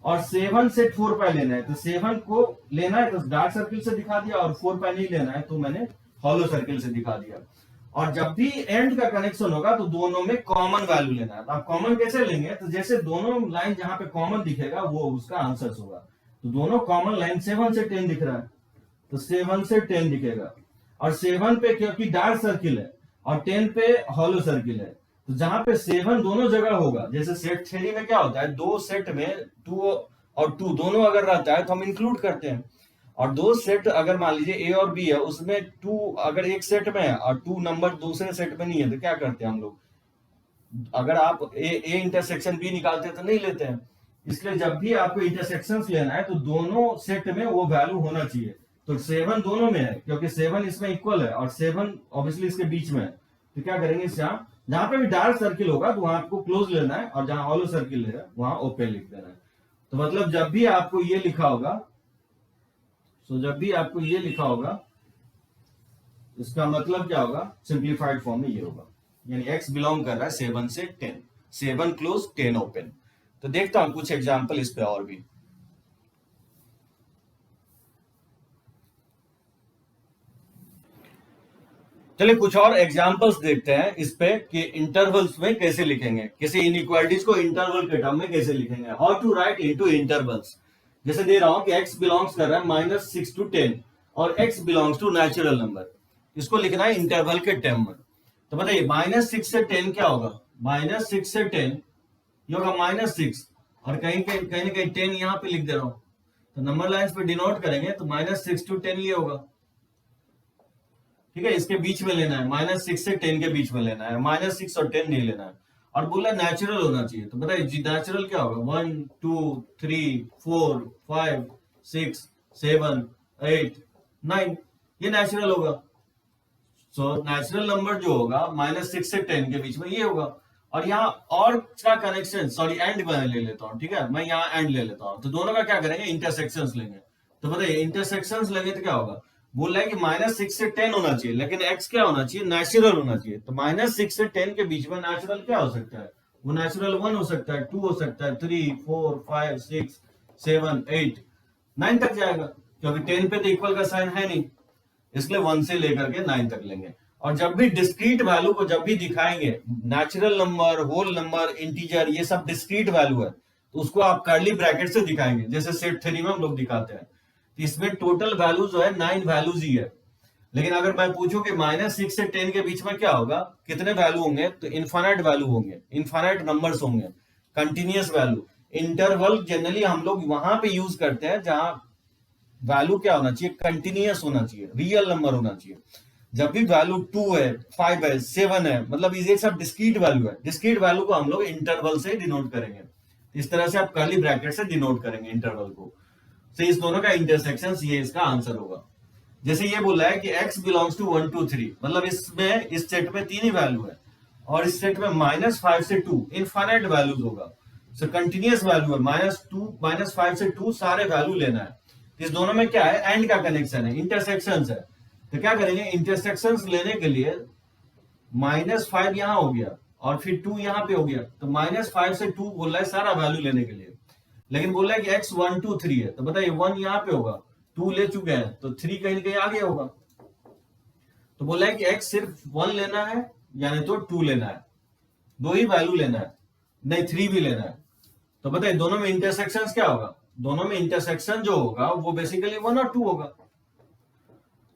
और 7 से 4 पाई लेना है, तो 7 को लेना है तो डार्क सर्किल से दिखा दिया, और 4 पाई नहीं लेना है तो मैंने हॉलो सर्किल से दिखा दिया। और जब भी एंड का कनेक्शन होगा तो दोनों में कॉमन वैल्यू लेना है। तो आप कॉमन कैसे लेंगे, तो जैसे दोनों लाइन जहां पे कॉमन दिखेगा वो उसका आंसर होगा। तो दोनों कॉमन लाइन 7 से 10 दिख रहा है तो 7 से 10 दिखेगा, और 7 पे क्योंकि डार्क सर्किल है और 10 पे हॉलो सर्किल है। तो जहां पे 7 दोनों जगह होगा, जैसे सेट थ्योरी में क्या होता है, दो सेट में 2 और 2 दोनों अगर रहता है तो हम इंक्लूड करते हैं। और दो सेट अगर मान लीजिए ए और बी है, उसमें 2 अगर एक सेट में है और 2 नंबर दूसरे सेट में नहीं है, तो क्या करते हैं हम लोग, अगर आप ए इंटरसेक्शन बी निकालते हैं तो नहीं लेते हैं। इसलिए जब भी आपको इंटरसेक्शंस लेना है तो दोनों सेट में वो वैल्यू होना चाहिए। तो 7 दोनों में है, क्योंकि 7 इसमें इक्वल है और 7 ऑब्वियसली इसके बीच में है। तो क्या करेंगे, यहाँ जहां पे भी डार्क सर्किल होगा तो वहां आपको क्लोज लेना है, और जहां हॉलो सर्किल है वहां ओपन लिख देना है। तो मतलब जब भी आपको ये लिखा होगा, जब भी आपको ये लिखा होगा, इसका मतलब क्या होगा, सिंप्लीफाइड फॉर्म में ये होगा, यानी x बिलोंग कर रहा है 7 से 10, 7 क्लोज 10 ओपन। तो देखता हूं कुछ एग्जांपल इस पे और भी। चलिए कुछ और एग्जांपल्स देखते हैं इस पे कि इंटरवल्स में कैसे लिखेंगे, किसी इनइक्वालिटीज को इंटरवल के टर्म में कैसे लिखेंगे, how to write into intervals. जैसे दे रहा हूं कि x बिलोंग्स कर रहा है -6 to 10 और x belongs to natural number, इसको लिखना है इंटरवल के टर्म में। तो बताइए -6 से 10 क्या होगा, -6 से 10 ये होगा -6, और कहीं ना कहीं 10 यहां पे लिख दे रहा हूं, तो नंबर लाइंस पे डिनोट करेंगे तो -6 to 10 ये होगा। ठीक है, इसके बीच में लेना है, -6 से 10 के बीच में लेना है, -6 और 10 नहीं लेना है। और बोला नेचुरल होना चाहिए, तो बताइए जी नेचुरल क्या होगा, 1 2 3 4 5 6 7 8 9, ये नेचुरल होगा। सो नेचुरल नंबर जो होगा -6 से 10 के बीच में ये होगा। और यहाँ और का कनेक्शन, सॉरी एंड मैं ले लेता हूँ, ठीक है, मैं यहाँ एंड ले लेता हूँ। तो दोनों का क्या करेंगे, इंटरसेक्शंस लेंगे। तो बताइए इंटरसेक्शंस लेंगे तो क्या होगा, बोल रहा है कि -6 से 10 होना चाहिए, लेकिन x क्या होना चाहिए, नेचुरल होना चाहिए। तो -6 से 10 के बीच में नेचुरल क्या हो सकता है, वो नेचुरल 1 हो सकता है, 2 हो सकता है, 3 4 5 6 7 8 9 तक जाएगा, क्योंकि 10 पे तो इक्वल का साइन है नहीं, इसलिए 1 से लेकर के 9 तक लेंगे। और जब भी डिस्क्रीट वैल्यू को जब भी दिखाएंगे, natural number, whole number, integer, ये सब डिस्क्रीट वैल्यू है, तो उसको आप कर्ली ब्रैकेट से दिखाएंगे, जैसे सेट थ्योरी में हम लोग दिखाते हैं। तो इसमें टोटल वैल्यू जो है 9 वैल्यूज ही है। लेकिन अगर मैं पूछूं कि -6 से 10 के बीच में क्या होगा, कितने वैल्यू होंगे, तो इनफाइनाइट वैल्यू होंगे, इनफाइनाइट नंबर्स होंगे, कंटिन्यूअस वैल्यू। इंटरवल जनरली हम लोग वहां पे यूज करते हैं जहां वैल्यू क्या होना चाहिए, कंटिन्यूअस होना चाहिए, रियल नंबर होना चाहिए। जब भी वैल्यू 2 है, 5 है, 7 है, मतलब ये सब डिस्क्रीट वैल्यू है, डिस्क्रीट वैल्यू को हम लोग इंटरवल से डिनोट करेंगे। इस तरह से आप कर्ली ब्रैकेट से डिनोट करेंगे इंटरवल को। तो इस दोनों का इंटरसेक्शन ये इसका आंसर होगा। जैसे ये बोला है कि x बिलोंग्स टू 1 2 3, मतलब इसमें इस सेट में 3 ही वैल्यू है, और इस सेट में -5 से 2 इनफाइनाइट वैल्यूज होगा। सो कंटिन्यूअस वैल्यू है, -5 से 2 सारे वैल्यू लेना है। इस दोनों में क्या है, एंड का कनेक्शन है, इंटरसेक्शन है। तो क्या करेंगे, इंटरसेक्शन लेने के लिए -5 यहां हो गया और फिर 2 यहां पे हो गया, तो -5 से 2 बोल रहा है सारा वैल्यू लेने के लिए। लेकिन बोल रहा है कि x 1 2 3 है, तो बताइए 1 यहां पे होगा, 2 ले चुके हैं, तो 3 कहीं ना कहीं आगे होगा। तो बोला है कि x सिर्फ 1 लेना है, यानी तो 2 लेना है, दो ही वैल्यू लेना है, नहीं 3 भी लेना है। तो बताइए दोनों में इंटरसेक्शन क्या होगा, दोनों में इंटरसेक्शन जो होगा वो बेसिकली 1 और 2 होगा,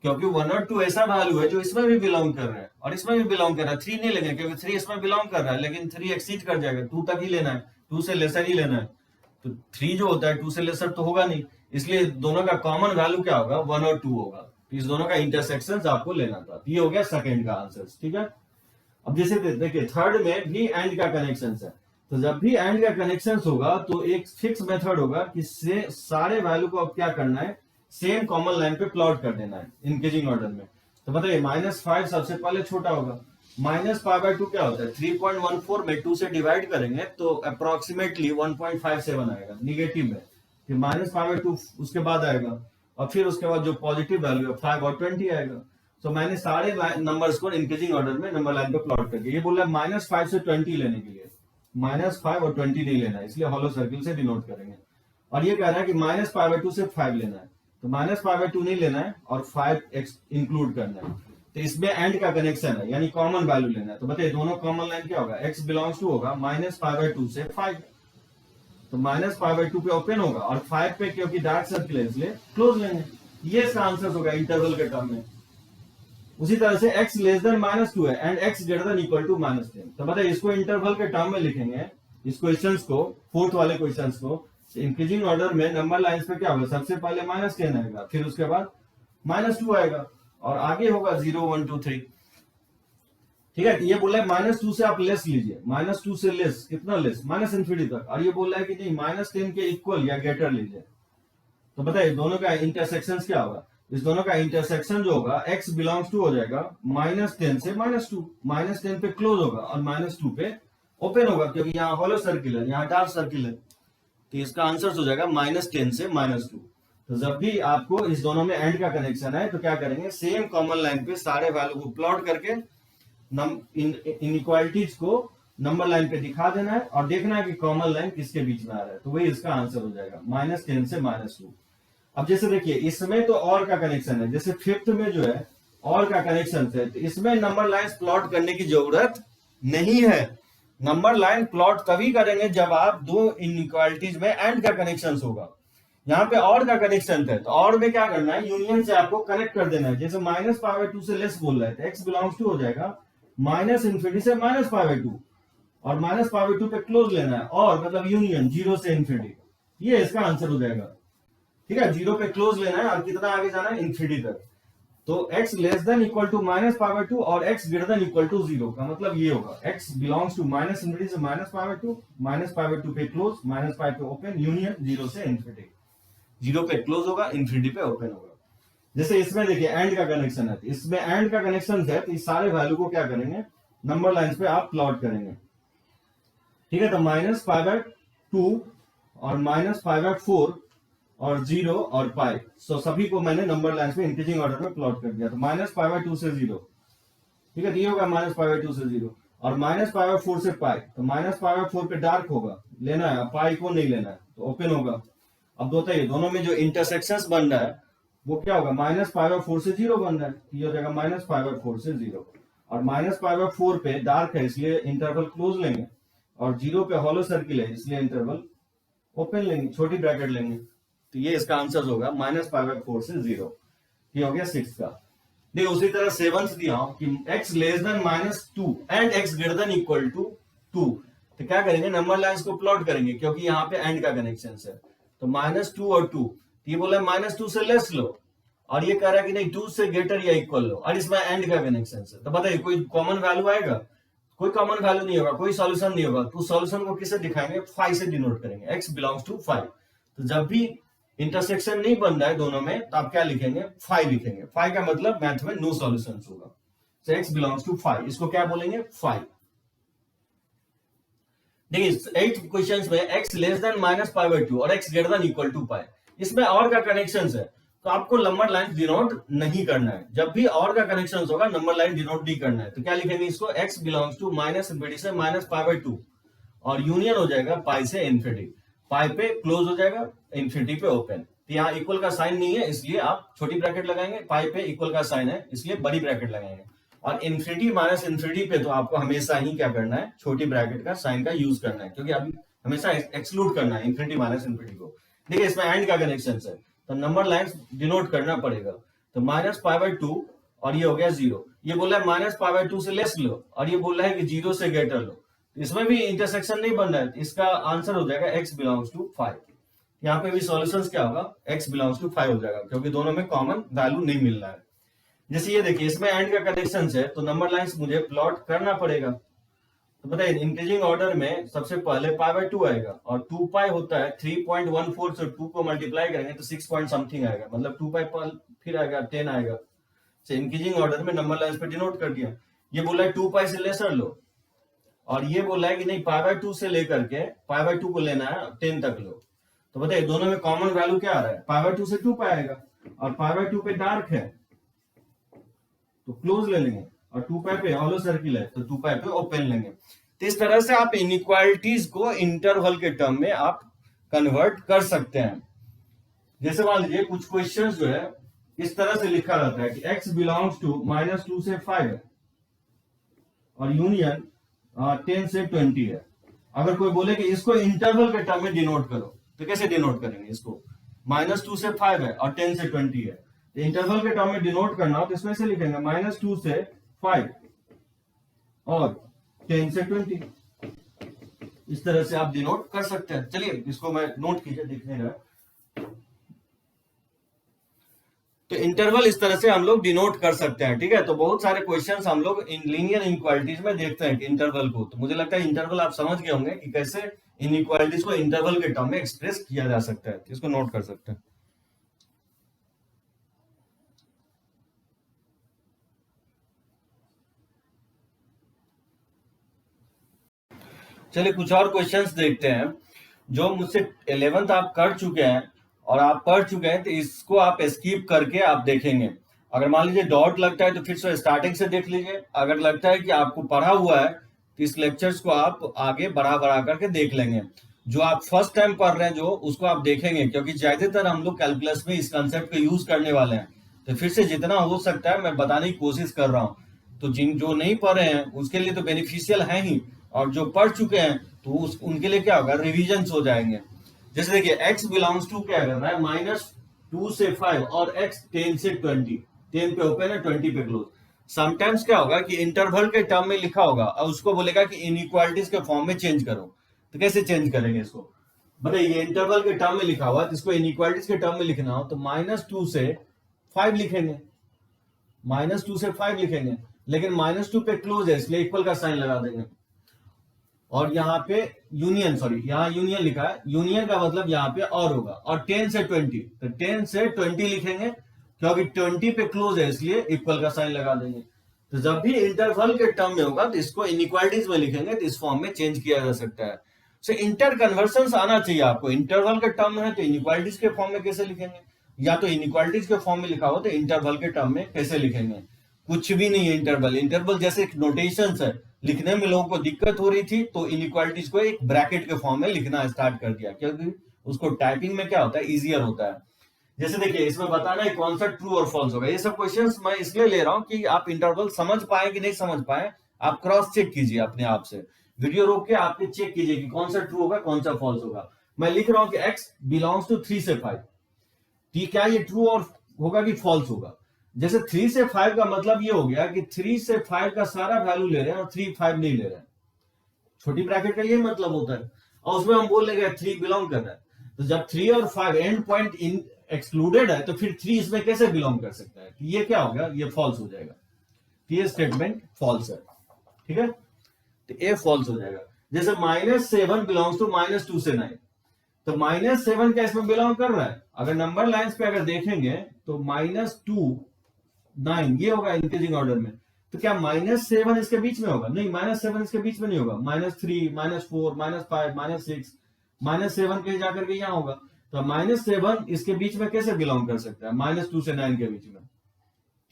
क्योंकि 1 और 2 ऐसा वैल्यू है जो इसमें भी बिलोंग कर रहा है और इसमें भी बिलोंग कर रहा है। 3 नहीं लेंगे क्योंकि 3 इसमें बिलोंग कर रहा है, लेकिन 3 एक्सीड कर जाएगा, 2 तक ही लेना है, 2 से लेसर ही लेना है। तो 3 जो होता है 2 से लेसर तो होगा नहीं, इसलिए दोनों का कॉमन वैल्यू क्या होगा, 1 और 2 होगा। तो इस दोनों का इंटरसेक्शन आपको लेना था। ये हो गया सेकेंड का आंसर, ठीक है। अब जैसे देखिए थर्ड में भी एंड का कनेक्शन है, तो जब भी एंड का कनेक्शन होगा तो एक फिक्स मेथड होगा कि सारे वैल्यू को अब क्या करना है, सेम कॉमन लाइन पे प्लॉट कर देना है इंक्रीजिंग ऑर्डर में। तो बताइए -5 सबसे पहले छोटा होगा, -π/2 क्या होता है, 3.14 में 2 से डिवाइड करेंगे तो अप्रोक्सीमेटली 1.57 आएगा निगेटिव में, फिर -π/2 उसके बाद आएगा, और फिर उसके बाद जो पॉजिटिव वैल्यू है 5 और 20 आएगा। तो मैंने सारे नंबर्स को इंक्रीजिंग ऑर्डर में नंबर लाइन पे प्लॉट करके ये बोला -5 से 20 लेने के लिए, -5 और 20 नहीं लेना है, इसलिए हॉलो सर्किल से डिनोट करेंगे। और ये कह रहा है कि -π/2 से 5 लेना है, तो -π/2 नहीं लेना है और 5 इंक्लूड करना है। तो इसमें एंड का कनेक्शन है, यानी कॉमन वैल्यू लेना है। तो बताइए दोनों कॉमन लाइन क्या होगा, x बिलोंग्स टू होगा -π/2 से 5, तो -π/2 पे ओपन होगा और 5 पे क्योंकि डार्क सर्किल है इसलिए क्लोज लेंगे। ये इसका आंसर होगा इंटरवल के टर्म में। उसी तरह से x लेस देन -2 है and x greater than equal to -10। तो बताइए इसको इंटरवल के टर्म में लिखेंगे इस क्वेश्चंस को, फोर्थ वाले क्वेश्चंस को। इंक्रीजिंग ऑर्डर में नंबर लाइंस पे क्या होगा, सबसे पहले -10 आएगा, फिर उसके बाद -2 आएगा और आगे होगा 0 1 2 3। ठीक है, ये बोला है -2 से आप लेस लीजिए, -2 से लेस कितना लेस, -∞ तक, और ये बोला है कि नहीं -10 के इक्वल या ग्रेटर लीजिए। तो बताइए दोनों का इंटरसेक्शन क्या होगा, इस दोनों का इंटरसेक्शन जो होगा x बिलोंग्स टू हो जाएगा -10 से -2, -10 पे क्लोज होगा और -2 पे ओपन होगा, क्योंकि यहाँ हॉलो सर्किल है, यहाँ डार्क सर्किल है। तो इसका आंसर हो जाएगा -10 से -2। तो जब भी आपको इस दोनों में एंड का कनेक्शन है तो क्या करेंगे, सेम कॉमन लाइन पे सारे वैल्यू को प्लॉट करके इनइक्वालिटीज को नंबर लाइन पे दिखा देना है और देखना है कि कॉमन लाइन किसके बीच में आ रहा है। तो वही इसका आंसर हो जाएगा -10 से -2। अब जैसे देखिए इसमें तो और का कनेक्शन है, जैसे फिफ्थ में जो है और का कनेक्शन है, तो इसमें नंबर लाइन प्लॉट करने की जरूरत नहीं है। नंबर लाइन प्लॉट तभी करेंगे जब आप दो इनइक्वालिटीज में एंड का कनेक्शन होगा। यहाँ पे और का कनेक्शन है, तो और में क्या करना है, यूनियन से आपको कनेक्ट कर देना है। जैसे -π/2 से लेस बोल रहे थे, x बिलोंग्स टू हो जाएगा -∞ से -π/2 और -π/2 पे क्लोज लेना है, और मतलब यूनियन 0 से ∞। ये इसका आंसर हो जाएगा। ठीक है, 0 पे क्लोज लेना है और कितना आगे जाना है, ∞ तक। तो x less than equal to -π/2 और x greater than equal to 0 का मतलब ये होगा x बिलोंग्स टू -∞ से -π/2, -π/2 पे क्लोज, -π पे ओपन, यूनियन 0 से ∞। 0 पे क्लोज होगा, ∞ पे ओपन होगा। जैसे इसमें देखिए एंड का कनेक्शन है, इसमें एंड का कनेक्शन है, तो इस सारे वैल्यू को क्या करेंगे, नंबर लाइंस पे आप प्लॉट करेंगे। ठीक है, तो -π/2 और -π/4 और 0 और पाई, सो सभी को मैंने नंबर लाइंस में इंक्रीजिंग ऑर्डर में प्लॉट कर दिया। तो -π/2 से 0, ठीक है, तो ये होगा -π/2 से 0 और -π/4 से पाई। तो -π/4 पे डार्क होगा, लेना है, पाई को नहीं लेना है, तो ओपन होगा। अब दोनों में जो इंटरसेक्शंस बन रहा है वो क्या होगा, -π/4 से 0 बन रहा है, ये हो जाएगा -π/4 से 0 और -π/4 पे डार्क है इसलिए इंटरवल क्लोज लेंगे, और 0 पे हॉलो सर्किल है इसलिए इंटरवल ओपन लेंगे, छोटी ब्रैकेट लेंगे। तो ये इसका आंसर होगा -π/4 से 0। ये हो गया 6 का। देखिए उसी तरह 7th दिया हूं कि x less than -2 and x greater than equal to 2। तो क्या करेंगे, नंबर लाइंस को प्लॉट करेंगे, क्योंकि यहाँ पे एंड का कनेक्शन है। तो -2 और 2, ये बोला -2 से लेस लो, और ये कह रहा है कि नहीं 2 से ग्रेटर या इक्वल लो, और इसमें एंड का कनेक्शन है। तो बताइए कोई कॉमन वैल्यू आएगा, कोई कॉमन वैल्यू नहीं होगा, कोई सॉल्यूशन नहीं होगा। तो सॉल्यूशन को किससे दिखाएंगे, 5 से डिनोट करेंगे, x बिलोंग्स टू 5। तो जब भी इंटरसेक्शन नहीं बन रहा है दोनों में, तो आप क्या लिखेंगे, 5 लिखेंगे। 5 का मतलब मैथ में नो सॉल्यूशन होगा। तो x बिलोंग्स टू 5, इसको क्या बोलेंगे, 5। देखिए 8th क्वेश्चन में x लेस देन -π/2 और x greater than equal to pi, इसमें और का कनेक्शन है, तो आपको नंबर लाइन डिनोट नहीं करना है। जब भी और का कनेक्शन होगा नंबर लाइन डिनोट नहीं करना है। तो क्या लिखेंगे इसको, x बिलोंग्स टू -∞ से -π/2 और यूनियन हो जाएगा पाई से ∞। पाई पे क्लोज हो जाएगा, ∞ पे ओपन। तो यहाँ इक्वल का साइन नहीं है इसलिए आप छोटी ब्रैकेट लगाएंगे, पाई पे इक्वल का साइन है इसलिए बड़ी ब्रैकेट लगाएंगे, और ∞ पे तो आपको हमेशा ही क्या करना है, छोटी ब्रैकेट का साइन का यूज करना है, क्योंकि अभी हमेशा एक्सक्लूड करना है ∞ को। देखिए इसमें एंड का कनेक्शन है, तो नंबर लाइंस डिनोट करना पड़ेगा। तो -π/2 और ये हो गया 0, ये बोला है -π/2 से लेस लो, और ये बोला है कि 0 से ग्रेटर लो। इसमें भी इंटरसेक्शन नहीं बन रहा है, इसका आंसर हो जाएगा x बिलोंग्स टू 5। यहाँ पे भी सॉल्यूशंस क्या होगा, x बिलोंग्स टू 5 हो जाएगा, क्योंकि दोनों में कॉमन वैल्यू नहीं मिल रहा है। जैसे ये देखिए इसमें एंड का कनेक्शन है, तो नंबर लाइंस मुझे प्लॉट करना पड़ेगा। तो बताइए इंक्रीजिंग ऑर्डर में सबसे पहले π/2 आएगा, और 2π होता है 3.14 से 2 को मल्टीप्लाई करेंगे तो 6 पॉइंट समथिंग आएगा, मतलब 2π फिर आएगा 10 आएगा। इंक्रीजिंग ऑर्डर में नंबर लाइंस पे डिनोट कर दिया। ये बोला है 2π से लेसर लो, और ये बोला है कि नहीं π/2 से लेकर के π/2 को लेना है 10 तक लो। तो बताइए दोनों में कॉमन वैल्यू क्या आ रहा है, π/2 से 2π आएगा, और π/2 पे डार्क है तो क्लोज ले लेंगे, और 2π पे हॉलो सर्किल है तो 2π पे ओपन लेंगे। तो इस तरह से आप इनइक्वालिटीज को इंटरवल के टर्म में आप कन्वर्ट कर सकते हैं। जैसे मान लीजिए कुछ क्वेश्चंस जो है इस तरह से लिखा रहता है कि x बिलोंग्स टू -2 से 5 है और यूनियन 10 से 20 है। अगर कोई बोले कि इसको इंटरवल के टर्म में डिनोट करो, तो कैसे डिनोट करेंगे इसको, -2 से 5 है और 10 से 20 है, इंटरवल के टर्म में डिनोट करना हो तो इसमें से लिखेंगे -2 से 5 और 10 से 20। इस तरह से आप डिनोट कर सकते हैं। चलिए इसको मैं नोट कीजिए, दिखने का। तो इंटरवल इस तरह से हम लोग डिनोट कर सकते हैं, ठीक है। तो बहुत सारे क्वेश्चंस हम लोग इन लीनियर इनइक्वालिटीज में देखते हैं कि इंटरवल को, तो मुझे लगता है इंटरवल आप समझ गए होंगे कि कैसे इनइक्वालिटीज को इंटरवल के टर्म में एक्सप्रेस किया जा सकता है। इसको नोट कर सकते हैं। चलिए कुछ और क्वेश्चंस देखते हैं जो मुझसे 11th आप कर चुके हैं और आप पढ़ चुके हैं, तो इसको आप स्किप करके आप देखेंगे। अगर मान लीजिए डॉट लगता है तो फिर से स्टार्टिंग से देख लीजिए। अगर लगता है कि आपको पढ़ा हुआ है तो इस लेक्चर्स को आप आगे बढ़ा बढ़ा करके देख लेंगे। जो आप फर्स्ट टाइम पढ़ रहे हैं जो उसको आप देखेंगे, क्योंकि ज्यादातर हम लोग कैलकुलस में इस कंसेप्ट को यूज करने वाले हैं। तो फिर से जितना हो सकता है मैं बताने की कोशिश कर रहा हूँ। तो जिन जो नहीं पढ़ रहे हैं उसके लिए तो बेनिफिशियल है ही, और जो पढ़ चुके हैं तो उनके लिए क्या होगा, रिविजन हो जाएंगे। जैसे देखिए x बिलोंग्स टू क्या कर रहा है, -2 से 5 और x 10 से 20। 10 पे ओपन है, 20 पे क्लोज। समटाइम्स क्या होगा कि इंटरवल के टर्म में लिखा होगा और उसको बोलेगा कि इनइक्वालिटीज के फॉर्म में चेंज करो। तो कैसे चेंज करेंगे इसको बताइए। इंटरवल के टर्म में लिखा हुआ तो इसको इनइक्वालिटीज के टर्म में लिखना हो तो -2 से 5 लिखेंगे, -2 से 5 लिखेंगे। लेकिन -2 पे क्लोज है इसलिए इक्वल का साइन लगा देंगे। और यहाँ पे यूनियन, सॉरी यहाँ यूनियन लिखा है, यूनियन का मतलब यहाँ पे और होगा। और 10 से 20 तो 10 से 20 लिखेंगे, क्योंकि 20 पे क्लोज है इसलिए इक्वल का साइन लगा देंगे। तो जब भी इंटरवल के टर्म में होगा तो इसको इनइक्वालिटीज में लिखेंगे, तो इस फॉर्म में चेंज किया जा सकता है। सो इंटर कन्वर्सन आना चाहिए आपको। इंटरवल के टर्म में है तो इनइक्वालिटीज के फॉर्म में कैसे लिखेंगे, या तो इनइक्वालिटीज के फॉर्म में लिखा हो तो इंटरवल के टर्म में कैसे लिखेंगे। कुछ भी नहीं है इंटरवल। इंटरवल जैसे एक नोटेशन है, लिखने में लोगों को दिक्कत हो रही थी तो इनइक्वालिटीज को एक ब्रैकेट के फॉर्म में लिखना स्टार्ट कर दिया, क्योंकि उसको टाइपिंग में क्या होता है, इजियर होता है। जैसे देखिए इसमें बताना है कौन सा ट्रू और फॉल्स होगा। ये सब क्वेश्चंस मैं इसलिए ले रहा हूं कि आप इंटरवल समझ पाए कि नहीं समझ पाए, आप क्रॉस चेक कीजिए अपने आप से। वीडियो रोक के आपने चेक कीजिए कि कौन सा ट्रू होगा कौन सा फॉल्स होगा। मैं लिख रहा हूं कि x बिलोंग्स टू 3 से 5, क्या ये ट्रू और होगा कि फॉल्स होगा। जैसे 3 से 5 का मतलब ये हो गया कि 3 से 5 का सारा वैल्यू ले रहे हैं और 3 5 नहीं ले रहे हैं। छोटी ब्रैकेट का ये मतलब होता है। और उसमें हम बोल लेंगे 3 बिलोंग कर रहा है। तो जब 3 और 5 एंड पॉइंट इन एक्सक्लूडेड है तो फिर 3 इसमें कैसे बिलोंग कर सकता है। तो ये क्या हो गया, ये फॉल्स हो जाएगा। ये स्टेटमेंट फॉल्स है, ठीक है। तो ये फॉल्स हो जाएगा। जैसे -7 बिलोंग्स टू -2 से 9, तो -7 क्या इसमें बिलोंग कर रहा है। अगर नंबर लाइंस पे अगर देखेंगे तो -2 9 ये होगा इंक्रीजिंग ऑर्डर में। तो क्या -7 इसके बीच में होगा, नहीं -7 इसके बीच में नहीं होगा। -3 -4 -5 -6 -7 कहीं जाकर के यहाँ होगा। तो -7 इसके बीच में कैसे बिलोंग कर सकता है, -2 से 9 के बीच में।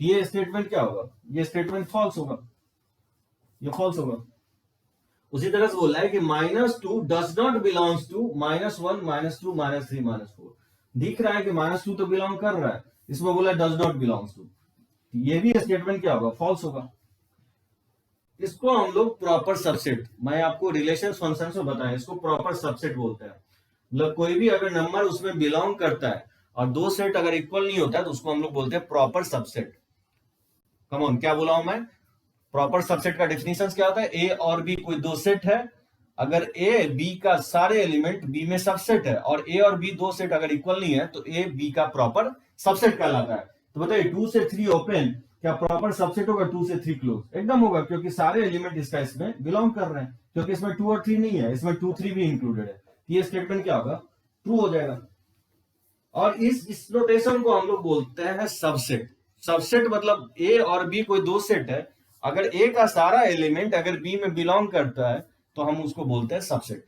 ये स्टेटमेंट क्या होगा, ये स्टेटमेंट फॉल्स होगा, ये फॉल्स होगा। उसी तरह से बोल रहा है कि -2 डज नॉट बिलोंग्स टू -1 -2 -3 -4। दिख रहा है कि -2 तो बिलोंग कर रहा है, इसमें बोला डज नॉट बिलोंग्स टू। ये भी स्टेटमेंट क्या होगा, फॉल्स होगा। इसको हम लोग प्रॉपर सबसेट, मैं आपको रिलेशन फंक्शन से बताया, इसको प्रॉपर सबसेट बोलते हैं। मतलब कोई भी अगर नंबर उसमें बिलोंग करता है और दो सेट अगर इक्वल नहीं होता है तो उसको हम लोग बोलते हैं प्रॉपर सबसेट। कम ऑन, क्या बोला हूं मैं। प्रॉपर सबसेट का डेफिनेशन क्या होता है, ए और बी कोई दो सेट है, अगर ए बी का सारे एलिमेंट बी में सबसेट है और ए और बी दो सेट अगर इक्वल नहीं है तो ए बी का प्रॉपर सबसेट कहलाता है। तो बताइए 2 से 3 ओपन क्या प्रॉपर सबसेट होगा, 2 से 3 क्लोज, एकदम होगा, क्योंकि सारे एलिमेंट इसका इसमें बिलोंग कर रहे हैं। क्योंकि इसमें 2 और 3 नहीं है, इसमें 2 3 भी इंक्लूडेड है। ये स्टेटमेंट क्या होगा, ट्रू हो जाएगा। और इस नोटेशन को हम लोग बोलते हैं सबसेट। सबसेट मतलब ए और बी कोई दो सेट है, अगर ए का सारा एलिमेंट अगर बी में बिलोंग करता है तो हम उसको बोलते हैं सबसेट,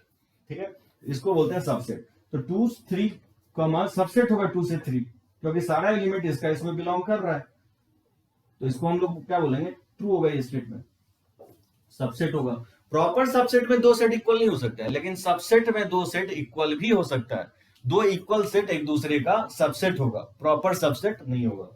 ठीक है। इसको बोलते हैं सबसेट। तो 2 3 कमा सबसेट होगा 2 से 3, क्योंकि सारा एलिमेंट इसका इसमें बिलोंग कर रहा है। तो इसको हम लोग क्या बोलेंगे, ट्रू होगा ये स्टेटमेंट, सबसेट होगा। प्रॉपर सबसेट में दो सेट इक्वल नहीं हो सकता है, लेकिन सबसेट में दो सेट इक्वल भी हो सकता है। दो इक्वल सेट एक दूसरे का सबसेट होगा, प्रॉपर सबसेट नहीं होगा।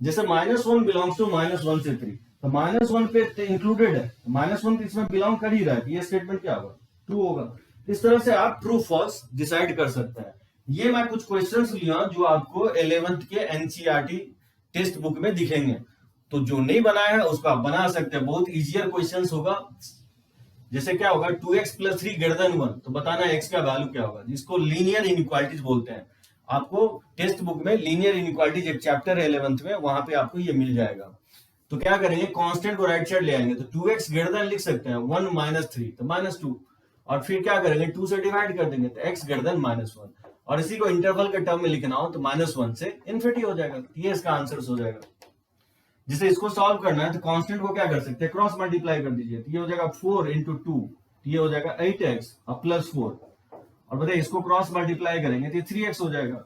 जैसे -1 बिलोंग्स टू -1 से 3, तो -1 पे इंक्लूडेड है, -1 तो इसमें बिलोंग कर ही रहा है। ये स्टेटमेंट क्या होगा, ट्रू होगा। इस तरह से आप ट्रू फॉल्स डिसाइड कर सकते हैं। ये मैं कुछ क्वेश्चंस लिया जो आपको 11th के एनसीईआरटी टेक्स्ट बुक में दिखेंगे। तो जो नहीं बनाया है उसको आप बना सकते हैं, बहुत इजियर क्वेश्चन होगा। जैसे क्या होगा, 2x + 3 > 1, तो बताना है x का वैल्यू क्या होगा, जिसको लीनियर इनइक्वालिटीज बोलते हैं। आपको टेक्स्ट बुक में लीनियर इनइक्वालिटीज एक चैप्टर है 11th में, वहां पे आपको ये मिल जाएगा। तो क्या करेंगे, कांस्टेंट को राइट साइड ले आएंगे, तो 2x लिख सकते हैं 1 - 3, तो -2, और फिर क्या करेंगे 2 से डिवाइड कर देंगे, तो x (-1), और इसी को इंटरवल के टर्म में लिखना हो तो -1 से इन्फिनिटी हो जाएगा। ये इसका आंसर हो जाएगा। जिसे इसको सॉल्व करना है तो कांस्टेंट को क्या कर सकते हैं, क्रॉस मल्टीप्लाई कर दीजिए, तो ये हो जाएगा 4 × 2, ये हो जाएगा 8x और +4, और बताइए इसको क्रॉस मल्टीप्लाई करेंगे तो ये 3x हो जाएगा।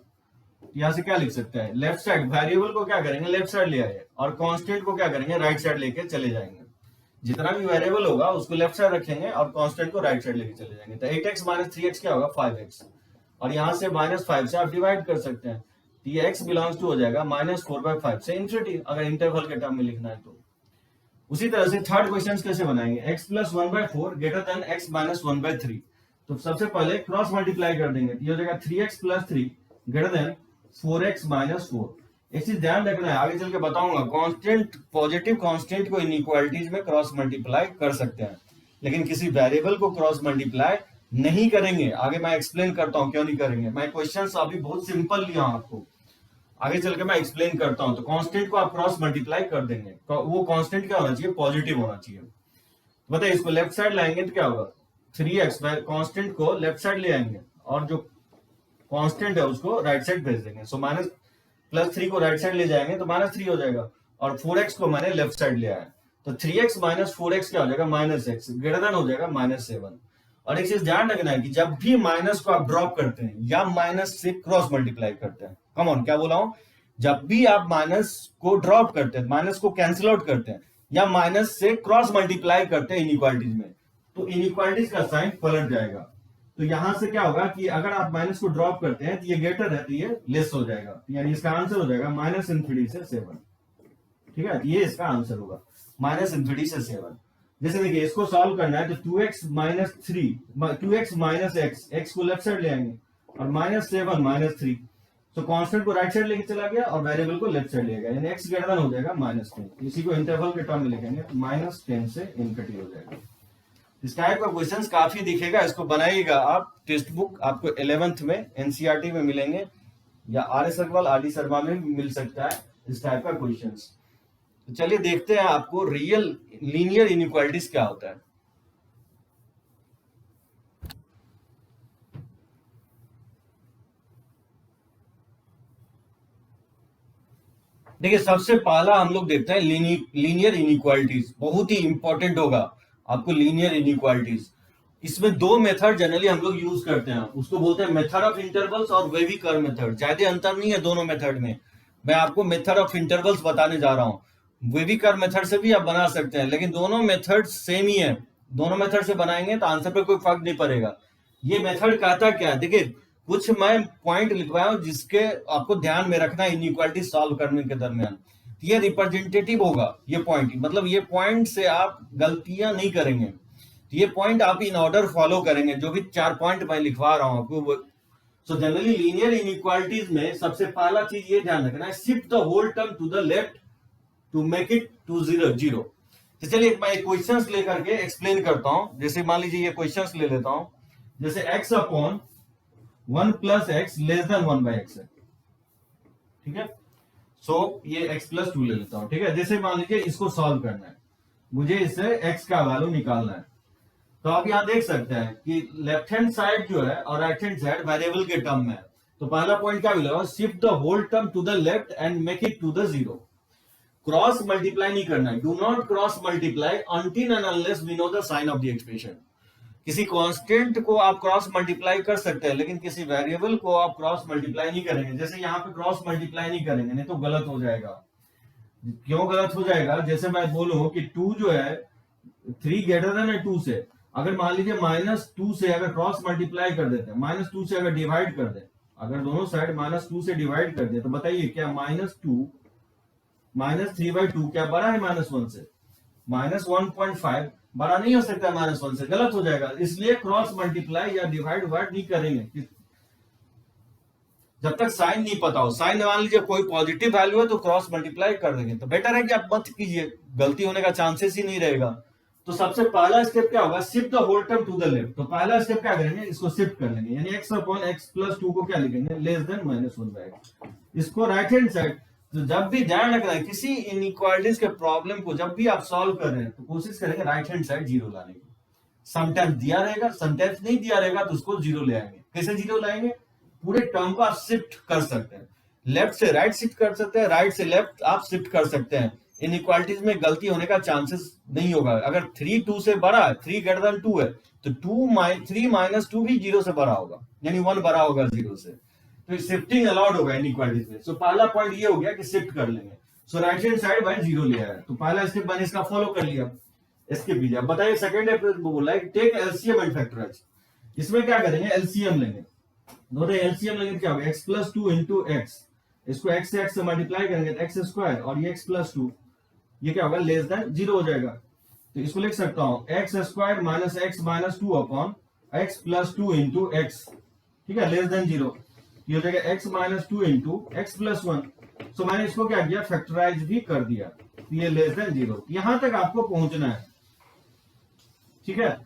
यहां से क्या लिख सकते हैं, लेफ्ट साइड वेरिएबल को क्या करेंगे, लेफ्ट साइड ले आए, और कांस्टेंट को क्या करेंगे, राइट साइड लेके चले जाएंगे। जितना भी वेरिएबल होगा उसको लेफ्ट साइड रखेंगे और कांस्टेंट को राइट साइड लेके चले जाएंगे। तो 8x - 3x क्या होगा, 5x, और यहां से -5 से आप डिवाइड कर सकते हैं, तो ये x बिलोंग्स टू हो जाएगा -4/5 से इन्फिनिटी, अगर इंटरवल के टर्म में लिखना है तो। उसी तरह से थर्ड क्वेश्चन कैसे बनाएंगे, x + 1/4 > x - 1/3, तो सबसे पहले क्रॉस मल्टीप्लाई कर देंगे, तो ये हो जाएगा 3x + 3 > 4x - 4। एक चीज ध्यान रखना है, आगे चल के बताऊंगा, कांस्टेंट, पॉजिटिव कांस्टेंट को इनइक्वालिटीज में क्रॉस मल्टीप्लाई कर सकते हैं, लेकिन किसी वेरिएबल को क्रॉस मल्टीप्लाई नहीं करेंगे। आगे मैं एक्सप्लेन करता हूं क्यों नहीं करेंगे। मैं क्वेश्चन अभी बहुत सिंपल लिया हूं आपको, आगे चल के मैं एक्सप्लेन करता हूं। तो कांस्टेंट को आप क्रॉस मल्टीप्लाई कर देंगे, वो कांस्टेंट क्या होना चाहिए, पॉजिटिव होना चाहिए। तो बताइए इसको लेफ्ट साइड लाएंगे तो क्या होगा, 3x, कांस्टेंट को लेफ्ट साइड ले आएंगे और जो कांस्टेंट है उसको राइट साइड भेज देंगे। सो +3 को राइट साइड ले जाएंगे तो -3 हो जाएगा, और 4x को मैंने लेफ्ट साइड ले आया, तो 3x - 4x क्या हो जाएगा, -x, ग्रेटर हो जाएगा -7। और एक चीज ध्यान रखना है कि जब भी माइनस को आप ड्रॉप करते हैं या माइनस से क्रॉस मल्टीप्लाई करते हैं, कम ऑन क्या बोला हूं, जब भी आप माइनस को ड्रॉप करते हैं, माइनस को कैंसिल आउट करते हैं या माइनस से क्रॉस मल्टीप्लाई करते हैं इनइक्वालिटीज में, तो इनइक्वालिटीज का साइन पलट जाएगा। तो यहां से क्या होगा कि अगर आप माइनस को ड्रॉप करते हैं तो ये ग्रेटर है, तो ये लेस हो जाएगा, यानी इसका आंसर हो जाएगा -∞ से 7। ठीक है, ये इसका आंसर होगा -∞ से 7। जैसे देखिए इसको सॉल्व करना है तो 2x - 3, 2x - x, x को लेफ्ट साइड ले आएंगे, और -7 - 3, तो कांस्टेंट को राइट साइड लेके चला गया और वेरिएबल को लेफ्ट साइड ले गया, यानी x ग्रेटर हो जाएगा -10। इसी को इंटरवल के टर्म में लिखेंगे तो -10 से इनफिनिटी हो जाएगा। इस टाइप का क्वेश्चंस काफी दिखेगा, इसको बनाइएगा आप। टेक्स्ट बुक आपको 11th में एनसीईआरटी में मिलेंगे, या RS अग्रवाल, RD शर्मा में भी मिल सकता है इस टाइप का क्वेश्चंस। तो चलिए देखते हैं आपको रियल लीनियर इनइक्वालिटीज क्या होता है। देखिए सबसे पहला हम लोग देखते हैं लीनियर इनइक्वालिटीज, बहुत ही इंपॉर्टेंट होगा आपको लीनियर इनइक्वालिटीज। इसमें दो मेथड जनरली हम लोग यूज करते हैं, उसको बोलते हैं मेथड ऑफ इंटरवल्स और वेवी कर्व मेथड। ज्यादा अंतर नहीं है दोनों मेथड में, मैं आपको मेथड ऑफ इंटरवल्स बताने जा रहा हूं। वेवी कर्व मेथड से भी आप बना सकते हैं, लेकिन दोनों मेथड सेम ही है। दोनों मेथड से बनाएंगे तो आंसर पे कोई फर्क नहीं पड़ेगा। ये मेथड कहता क्या है, देखिए कुछ मैं पॉइंट लिखवाया हूं जिसके आपको ध्यान में रखना है इनइक्वालिटी सॉल्व करने के दरमियान। ये रिप्रेजेंटेटिव होगा, ये पॉइंट, मतलब ये पॉइंट से आप गलतियां नहीं करेंगे। ये पॉइंट आप इन ऑर्डर फॉलो करेंगे, जो भी 4 पॉइंट मैं लिखवा रहा हूं आपको। सो जनरली लीनियर इनइक्वालिटीज में सबसे पहला चीज ये ध्यान रखना है, shift the whole term to the left to make it to 0। तो चलिए मैं क्वेश्चंस लेकर के एक्सप्लेन करता हूं। जैसे मान लीजिए ये क्वेश्चंस ले लेता हूं, जैसे x/1 + x < 1/x है, ठीक है। सो ये x + 2 ले लेता हूं, ठीक है। जैसे मान लीजिए इसको सॉल्व करना है, मुझे इससे x का वैल्यू निकालना है। तो आप यहां देख सकते हैं कि लेफ्ट हैंड साइड जो है और राइट हैंड साइड वेरिएबल के टर्म में है। तो पहला पॉइंट क्या मिलेगा, shift the whole term to the left and make it to the 0। Cross multiply नहीं करना है, do not cross multiply until and unless we know the sign of the expression. किसी कांस्टेंट को आप क्रॉस मल्टीप्लाई कर सकते हैं, लेकिन किसी वेरिएबल को आप क्रॉस मल्टीप्लाई नहीं करेंगे। जैसे यहाँ पे क्रॉस मल्टीप्लाई नहीं करेंगे, नहीं तो गलत हो जाएगा। क्यों गलत हो जाएगा, जैसे मैं बोलूं कि 2 जो है 3 ग्रेटर देन 2 से, अगर मान लीजिए -2 से अगर क्रॉस मल्टीप्लाई कर देते हैं, -2 से अगर डिवाइड कर दे, अगर दोनों साइड -2 से डिवाइड कर दे, तो बताइए क्या -2 -3/2 क्या बड़ा है -1 से? -1.5 बड़ा नहीं हो सकता -1 से, गलत हो जाएगा। इसलिए क्रॉस मल्टीप्लाई या डिवाइड वर्ड नहीं करेंगे। जब तक साइन नहीं पता हो, साइन मान लीजिए कोई पॉजिटिव वैल्यू है तो क्रॉस मल्टीप्लाई कर देंगे, तो बेटर है कि आप मत कीजिए, गलती होने का चांसेस ही नहीं रहेगा। तो सबसे पहला स्टेप क्या होगा, shift the whole term to the left. तो पहला स्टेप क्या करेंगे, इसको शिफ्ट कर लेंगे, यानी x अपॉन x प्लस 2 को क्या लिखेंगे, लेस देन माइनस 1 बाय। इसको राइट हैंड साइड, तो जब भी ध्यान रखना है किसी इनइक्वालिटीज के प्रॉब्लम को जब भी आप सॉल्व कर रहे हैं तो कोशिश करेंगे राइट हैंड साइड जीरो लाने की। समटाइम्स दिया रहेगा, समटाइम्स नहीं दिया रहेगा, तो उसको जीरो ले आएंगे। कैसे जीरो लाएंगे, पूरे टर्म को आप शिफ्ट कर सकते हैं, लेफ्ट से राइट शिफ्ट कर सकते हैं, राइट से लेफ्ट आप शिफ्ट कर सकते हैं। इनइक्वालिटीज में गलती होने का चांसेस नहीं होगा। अगर 3 2 से बड़ा है, 3 ग्रेटर देन 2 है, तो 3 माइनस 2 भी 0 से बड़ा होगा, यानी 1 बड़ा होगा 0 से। तो शिफ्टिंग अलाउड होगा इनइक्वालिटीज में। सो पहला पॉइंट ये हो गया कि शिफ्ट कर लेंगे। सो राइट हैंड साइड बाय 0 ले आया, तो पहला स्टेप मैंने इसका फॉलो कर लिया। इसके बीच अब बताइए सेकंड स्टेप बोला है टेक एलसीएम एंड फैक्टराइज। इसमें क्या करेंगे, एलसीएम लेंगे, दोनों एलसीएम लेंगे, क्या होगा, x प्लस 2 इंटू एक्स, इसको x से x से मल्टीप्लाई करेंगे तो एक्स स्क्वायर, और ये x प्लस 2 ये क्या होगा, लेस देन 0 हो जाएगा। तो इसको लिख सकता हूं x square minus x minus 2 upon x plus 2 into x, ठीक है, लेस देन 0। ये हो जाएगा x minus 2 into x plus 1। सो मैंने इसको क्या किया, फैक्टराइज भी कर दिया, तो ये लेस देन 0। यहां तक आपको पहुंचना है, ठीक है।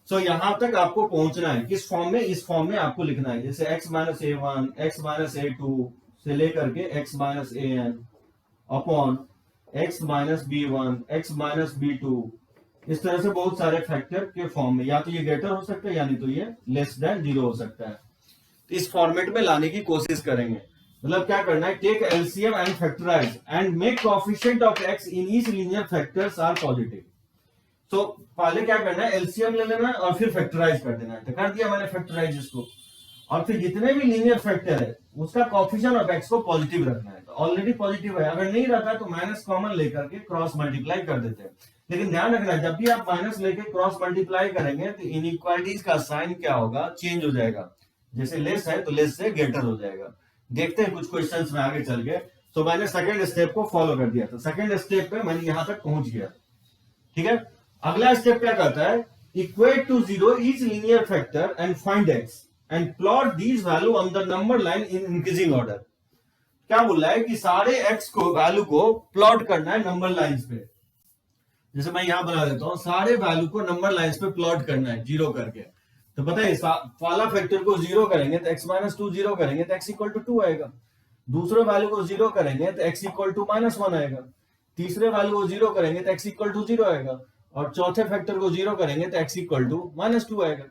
सो यहां तक आपको पहुंचना है, किस फॉर्म में, इस फॉर्म में आपको लिखना है, जैसे x minus a1 x minus a2 से लेकर के x minus an upon x minus b1 x minus b2, इस तरह से बहुत सारे फैक्टर के फॉर्म में, या तो ये ग्रेटर हो सकता है या नहीं तो ये लेस देन 0 हो सकता है। तो इस फॉर्मेट में लाने की कोशिश करेंगे। मतलब क्या करना है, take LCM and factorize and make coefficient of x in each linear factors are positive. तो पहले क्या करना है, एलसीएम ले लेना है और फिर फैक्टराइज कर देना है। तो कर दिया मैंने फैक्टराइज इसको, और फिर जितने भी लीनियर फैक्टर है उसका कोएफिशिएंट ऑफ x को पॉजिटिव रखना है। तो ऑलरेडी पॉजिटिव है, अगर नहीं रखा तो माइनस कॉमन लेकर के क्रॉस मल्टीप्लाई कर देते हैं। लेकिन ध्यान रखना, जब भी आप माइनस लेके क्रॉस मल्टीप्लाई करेंगे तो इनइक्वालिटीज का साइन क्या होगा, चेंज हो जाएगा। जैसे लेस है तो लेस से ग्रेटर हो जाएगा। देखते हैं कुछ क्वेश्चंस में आगे चल के। तो मैंने सेकंड स्टेप को फॉलो कर दिया, तो सेकंड स्टेप पे मैंने यहां तक पहुंच गया, ठीक है। अगला स्टेप क्या करता है, equate to 0 each linear factor and find x and plot these value on the number line in increasing order. क्या बोल रहा है कि सारे x को वैल्यू को प्लॉट करना है नंबर लाइंस पे। जैसे मैं यहां बना देता हूं, सारे वैल्यू को नंबर लाइंस पे प्लॉट करना है 0 करके। तो बताइए पहला फैक्टर को 0 करेंगे तो x माइनस 2 0 करेंगे तो x इक्वल टू 2 आएगा। दूसरे वैल्यू को 0 करेंगे तो x इक्वल टू माइनस 1 आएगा। तीसरे वैल्यू को 0 करेंगे तो x इक्वल टू 0 आएगा, और चौथे फैक्टर को 0 करेंगे तो x इक्वल टू माइनस 2 आएगा।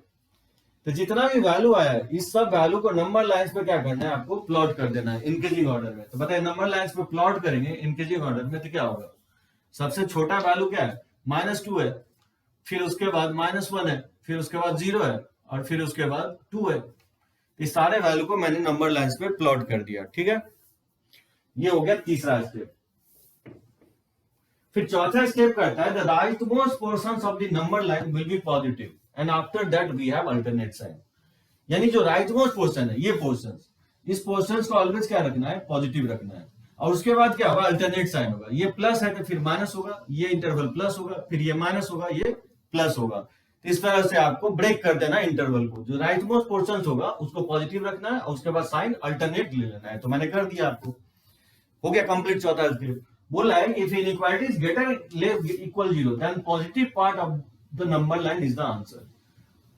तो जितना भी वैल्यू आया है इस सब वैल्यू को नंबर लाइंस पे क्या करना है, आपको प्लॉट कर देना है इंक्रीजिंग ऑर्डर में। तो बताइए नंबर लाइंस पे प्लॉट करेंगे इंक्रीजिंग ऑर्डर में तो क्या होगा, सबसे छोटा वैल्यू क्या है, -2 है, फिर उसके बाद -1 है, फिर उसके बाद 0 है, और फिर उसके बाद 2 है। इस सारे वैल्यू को मैंने नंबर लाइंस पे प्लॉट कर दिया, ठीक है। ये हो गया तीसरा स्टेप। फिर चौथा स्टेप करता है the rightmost portions of the number line will be positive and after that we have alternate sign. यानी जो राइटमोस्ट पोर्शन है, ये पोर्शंस, इस पोर्शंस को ऑलवेज क्या रखना है, पॉजिटिव रखना है। और उसके बाद क्या होगा, अल्टरनेट साइन होगा। ये प्लस है तो फिर माइनस होगा, ये इंटरवल प्लस होगा, फिर ये माइनस होगा, ये प्लस होगा। तो इस तरह से आपको ब्रेक कर देना है इंटरवल को। जो राइटमोस्ट पोर्शंस होगा उसको पॉजिटिव रखना है, और उसके बाद साइन अल्टरनेट ले लेना है। तो मैंने कर दिया, आपको हो गया कंप्लीट चौथा स्टेप। बोला है if inequality is greater equal 0 then positive part of the number line is the answer.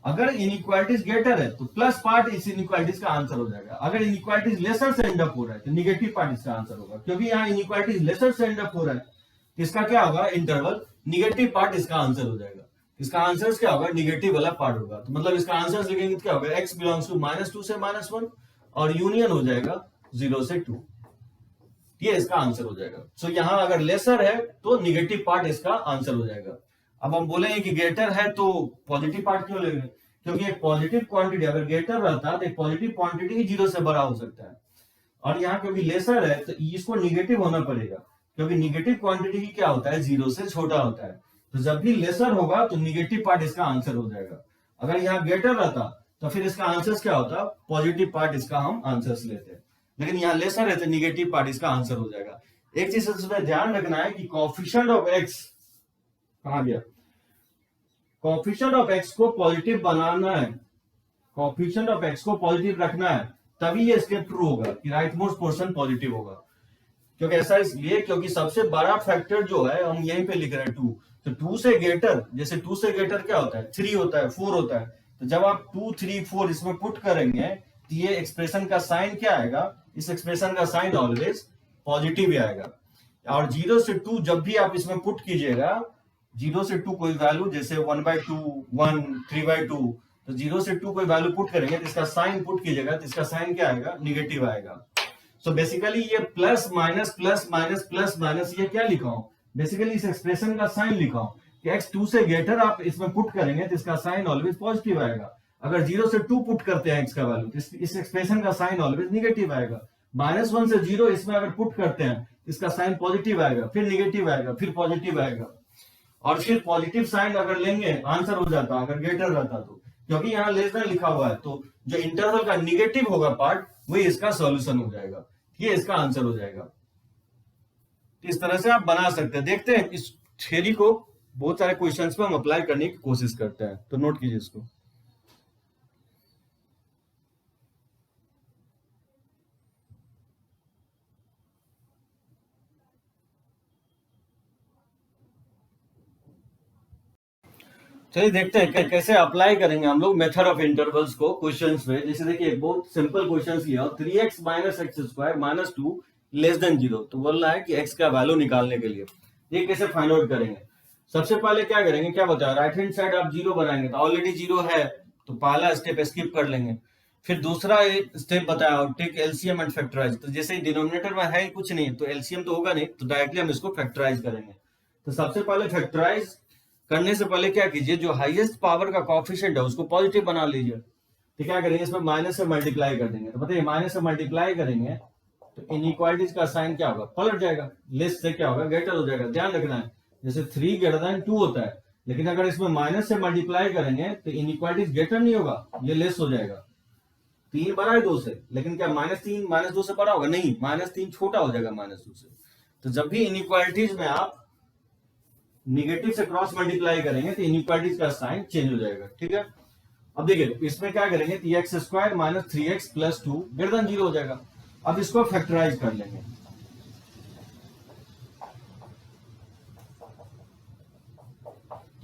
अगर इनइक्वालिटीज ग्रेटर है तो प्लस पार्ट इस इनइक्वालिटीज का आंसर हो जाएगा। अगर इनइक्वालिटीज लेसर से एंड अप हो रहा है तो निगेटिव पार्ट इसका आंसर होगा। क्योंकि यहाँ इनइक्वालिटीज लेसर से एंड अप हो रहा है तो इसका क्या होगा, इंटरवल निगेटिव पार्ट इसका आंसर हो जाएगा। इसका आंसर क्या होगा, निगेटिव वाला पार्ट होगा। तो मतलब इसका आंसर लिखेंगे तो क्या होगा, x बिलोंग्स टू -2 से -1 और यूनियन हो जाएगा 0 से 2। ये इसका आंसर हो जाएगा। सो यहां अगर लेसर है तो निगेटिव पार्ट इसका आंसर हो जाएगा। अब हम बोलेंगे कि ग्रेटर है तो पॉजिटिव पार्ट क्यों लेंगे, क्योंकि एक पॉजिटिव क्वांटिटी अगर ग्रेटर रहता है तो एक पॉजिटिव क्वांटिटी ही 0 से बड़ा हो सकता है, और यहाँ क्योंकि लेसर है तो इसको निगेटिव होना पड़ेगा, क्योंकि निगेटिव क्वांटिटी ही क्या होता है, 0 से छोटा होता है। तो जब भी लेसर होगा तो निगेटिव पार्ट इसका आंसर हो जाएगा। अगर यहाँ ग्रेटर रहता तो फिर इसका आंसर क्या होता, पॉजिटिव पार्ट इसका हम आंसर लेते हैं। लेकिन यहाँ लेसर है तो निगेटिव पार्ट इसका आंसर हो जाएगा। एक चीज इसमें ध्यान रखना है कि कोएफिशिएंट ऑफ x कहां गया, कोएफिशिएंट ऑफ x को पॉजिटिव बनाना है, कोएफिशिएंट ऑफ x को पॉजिटिव रखना है तभी ये स्टेप ट्रू होगा कि राइट मोस्ट पोर्शन पॉजिटिव होगा। क्योंकि ऐसा इसलिए क्योंकि सबसे बड़ा फैक्टर जो है हम यहीं पे लिख रहे हैं 2, तो 2 से ग्रेटर, जैसे 2 से ग्रेटर क्या होता है, 3 होता है, 4 होता है। तो जब आप 2, 3, 4 इसमें पुट करेंगे तो ये एक्सप्रेशन का साइन क्या आएगा, इस एक्सप्रेशन का साइन ऑलवेज पॉजिटिव ही आएगा। और 0 से 2 जब भी आप इसमें पुट कीजिएगा, 0 से 2 कोई वैल्यू, जैसे 1/2, 1, 3/2, तो 0 से 2 कोई वैल्यू पुट करेंगे तो इसका साइन पुट कीजिएगा तो इसका साइन क्या आएगा, निगेटिव आएगा। सो बेसिकली ये plus minus plus minus plus minus, ये क्या लिखा हूं, बेसिकली इस एक्सप्रेशन का साइन लिखा हूं कि x 2 से ग्रेटर आप इसमें पुट करेंगे तो इसका साइन ऑलवेज पॉजिटिव आएगा। अगर 0 से 2 पुट करते हैं x का वैल्यू तो इस एक्सप्रेशन का साइन ऑलवेज निगेटिव आएगा। -1 से 0 इसमें अगर पुट करते हैं इसका साइन पॉजिटिव आएगा, फिर निगेटिव आएगा, फिर पॉजिटिव आएगा, और फिर पॉजिटिव साइन अगर लेंगे आंसर हो जाता अगर ग्रेटर रहता तो, क्योंकि यहाँ लेस देन लिखा हुआ है तो जो इंटरवल का निगेटिव होगा पार्ट वही इसका सॉल्यूशन हो जाएगा, ये इसका आंसर हो जाएगा। इस तरह से आप बना सकते हैं। देखते हैं इस थ्योरी को बहुत सारे क्वेश्चंस पे हम अप्लाई करने की कोशिश करते हैं, तो नोट कीजिए इसको। चलिए देखते हैं कैसे अप्लाई करेंगे हम लोग मेथड ऑफ इंटरवल्स को क्वेश्चंस पे। जैसे देखिए बहुत सिंपल क्वेश्चंस लिया, 3x - x² - 2 लेस देन 0, तो बोल रहा है कि x का वैल्यू निकालने के लिए ये कैसे फाइंड आउट करेंगे। सबसे पहले क्या करेंगे, क्या बताया, राइट हैंड साइड आप 0 बनाएंगे तो ऑलरेडी 0 है तो पहला स्टेप स्किप कर लेंगे। फिर दूसरा स्टेप बताया, टेक एलसीएम एंड फैक्टराइज, तो जैसे डिनोमिनेटर में है ही कुछ नहीं तो एलसीएम तो होगा नहीं, तो डायरेक्टली हम इसको फैक्टराइज करेंगे। तो सबसे पहले फैक्टराइज करने से पहले क्या कीजिए, जो हाईएस्ट पावर का कोएफिशिएंट है उसको पॉजिटिव बना लीजिए। तो क्या करेंगे, इसमें माइनस से मल्टीप्लाई कर देंगे, तो बताइए माइनस से मल्टीप्लाई करेंगे तो इनइक्वालिटीज का साइन क्या होगा, पलट जाएगा, लेस से क्या होगा, ग्रेटर हो जाएगा। ध्यान रखना है जैसे 3 > 2 होता है, लेकिन अगर इसमें माइनस से मल्टीप्लाई करेंगे तो इनइक्वालिटीज ग्रेटर नहीं होगा, ये लेस हो जाएगा। 3 बड़ा है 2 से, लेकिन क्या -3 -2 से बड़ा होगा, नहीं, -3 छोटा हो जाएगा -2 से। तो जब भी इनइक्वालिटीज में आप निगेटिव से क्रॉस मल्टीप्लाई करेंगे तो इनइक्वालिटीज का साइन चेंज हो जाएगा, ठीक है। अब देखिए इसमें क्या करेंगे, तो x² - 3x + 2 > 0 हो जाएगा। अब इसको फैक्टराइज कर लेंगे,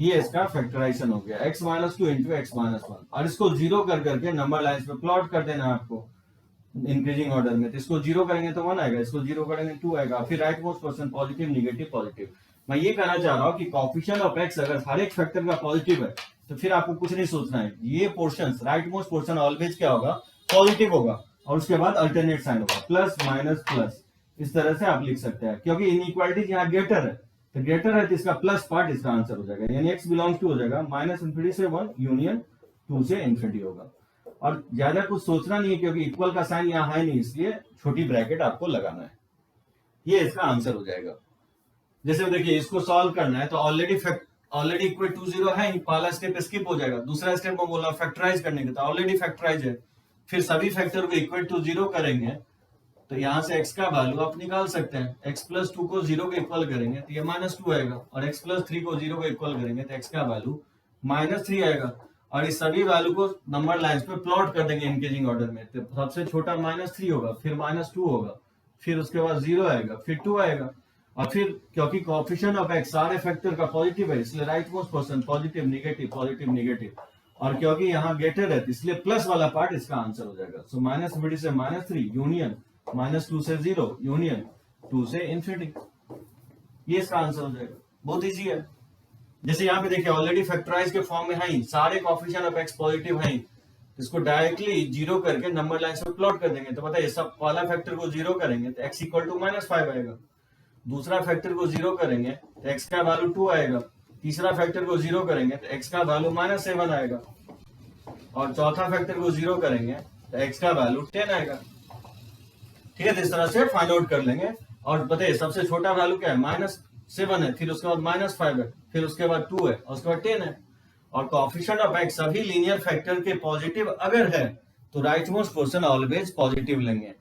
ये इसका फैक्टराइजेशन हो गया, x - 2 × x - 1, और इसको 0 कर करके नंबर लाइंस पे प्लॉट कर देना है आपको इंक्रीजिंग ऑर्डर में। तो इसको 0 करेंगे तो 1 आएगा, इसको 0 करेंगे 2 आएगा, फिर right most portion positive negative positive. मैं ये कहना चाह रहा हूं कि कोएफिशिएंट ऑफ x अगर हर एक फैक्टर का पॉजिटिव है तो फिर आपको कुछ नहीं सोचना है, ये portion right most portion always क्या होगा, पॉजिटिव होगा, और उसके बाद अल्टरनेट साइन होगा, प्लस माइनस प्लस, इस तरह से आप लिख सकते हैं। क्योंकि इनइक्वालिटी यहाँ ग्रेटर है तो ग्रेटर है तो इसका प्लस पार्ट इसका आंसर हो जाएगा, यानी x बिलोंग्स टू हो जाएगा -∞ से 1 यूनियन 2 से इन्फिनिटी होगा। और ज्यादा कुछ सोचना नहीं है क्योंकि इक्वल का साइन यहाँ है नहीं, इसलिए छोटी ब्रैकेट आपको लगाना है, ये इसका आंसर हो जाएगा। जैसे देखिए इसको सॉल्व करना है तो ऑलरेडी इक्वल टू 0 है, पहला स्टेप स्किप हो जाएगा। दूसरा स्टेप में बोला फैक्टराइज करने का, तो ऑलरेडी फैक्टराइज है, फिर सभी फैक्टर को इक्वल टू 0 करेंगे तो यहां से x का वैल्यू आप निकाल सकते हैं। x + 2 को 0 के इक्वल करेंगे तो ये -2 आएगा, और x + 3 को 0 के इक्वल करेंगे तो x का वैल्यू -3 आएगा। और इस सभी वैल्यू को नंबर लाइंस पे प्लॉट कर देंगे इंक्रीजिंग ऑर्डर में, तो सबसे छोटा -3 होगा, फिर -2 होगा, फिर उसके बाद 0 आएगा, फिर 2 आएगा, और फिर क्योंकि कोएफिशिएंट ऑफ x सारे फैक्टर का पॉजिटिव है इसलिए right most portion positive negative positive negative, और क्योंकि यहाँ ग्रेटर है इसलिए प्लस वाला पार्ट इसका आंसर हो जाएगा। सो -∞ से -3 यूनियन -2 से 0 यूनियन 2 से इन्फिनिटी, ये इसका आंसर हो जाएगा। बहुत इजी है। जैसे यहाँ पे देखिए ऑलरेडी फैक्टराइज के फॉर्म में है ही, सारे कोएफिशिएंट ऑफ x पॉजिटिव है, इसको डायरेक्टली 0 करके नंबर लाइन से प्लॉट कर देंगे। तो बताइए सब पहला फैक्टर को 0 करेंगे तो x = -5 आएगा, दूसरा फैक्टर को 0 करेंगे तो x का वैल्यू 2 आएगा, तीसरा फैक्टर को 0 करेंगे तो x का वैल्यू -7 आएगा, और चौथा फैक्टर को 0 करेंगे तो x का वैल्यू 10 आएगा। ठीक है, तो इस तरह से फाइंड आउट कर लेंगे। और बताइए सबसे छोटा वैल्यू क्या है, -7 है, फिर उसके बाद -5 है, फिर उसके बाद 2 है, और उसके बाद 10 है। और कोएफिशिएंट ऑफ x सभी लीनियर फैक्टर के पॉजिटिव अगर है तो right most portion always positive लेंगे।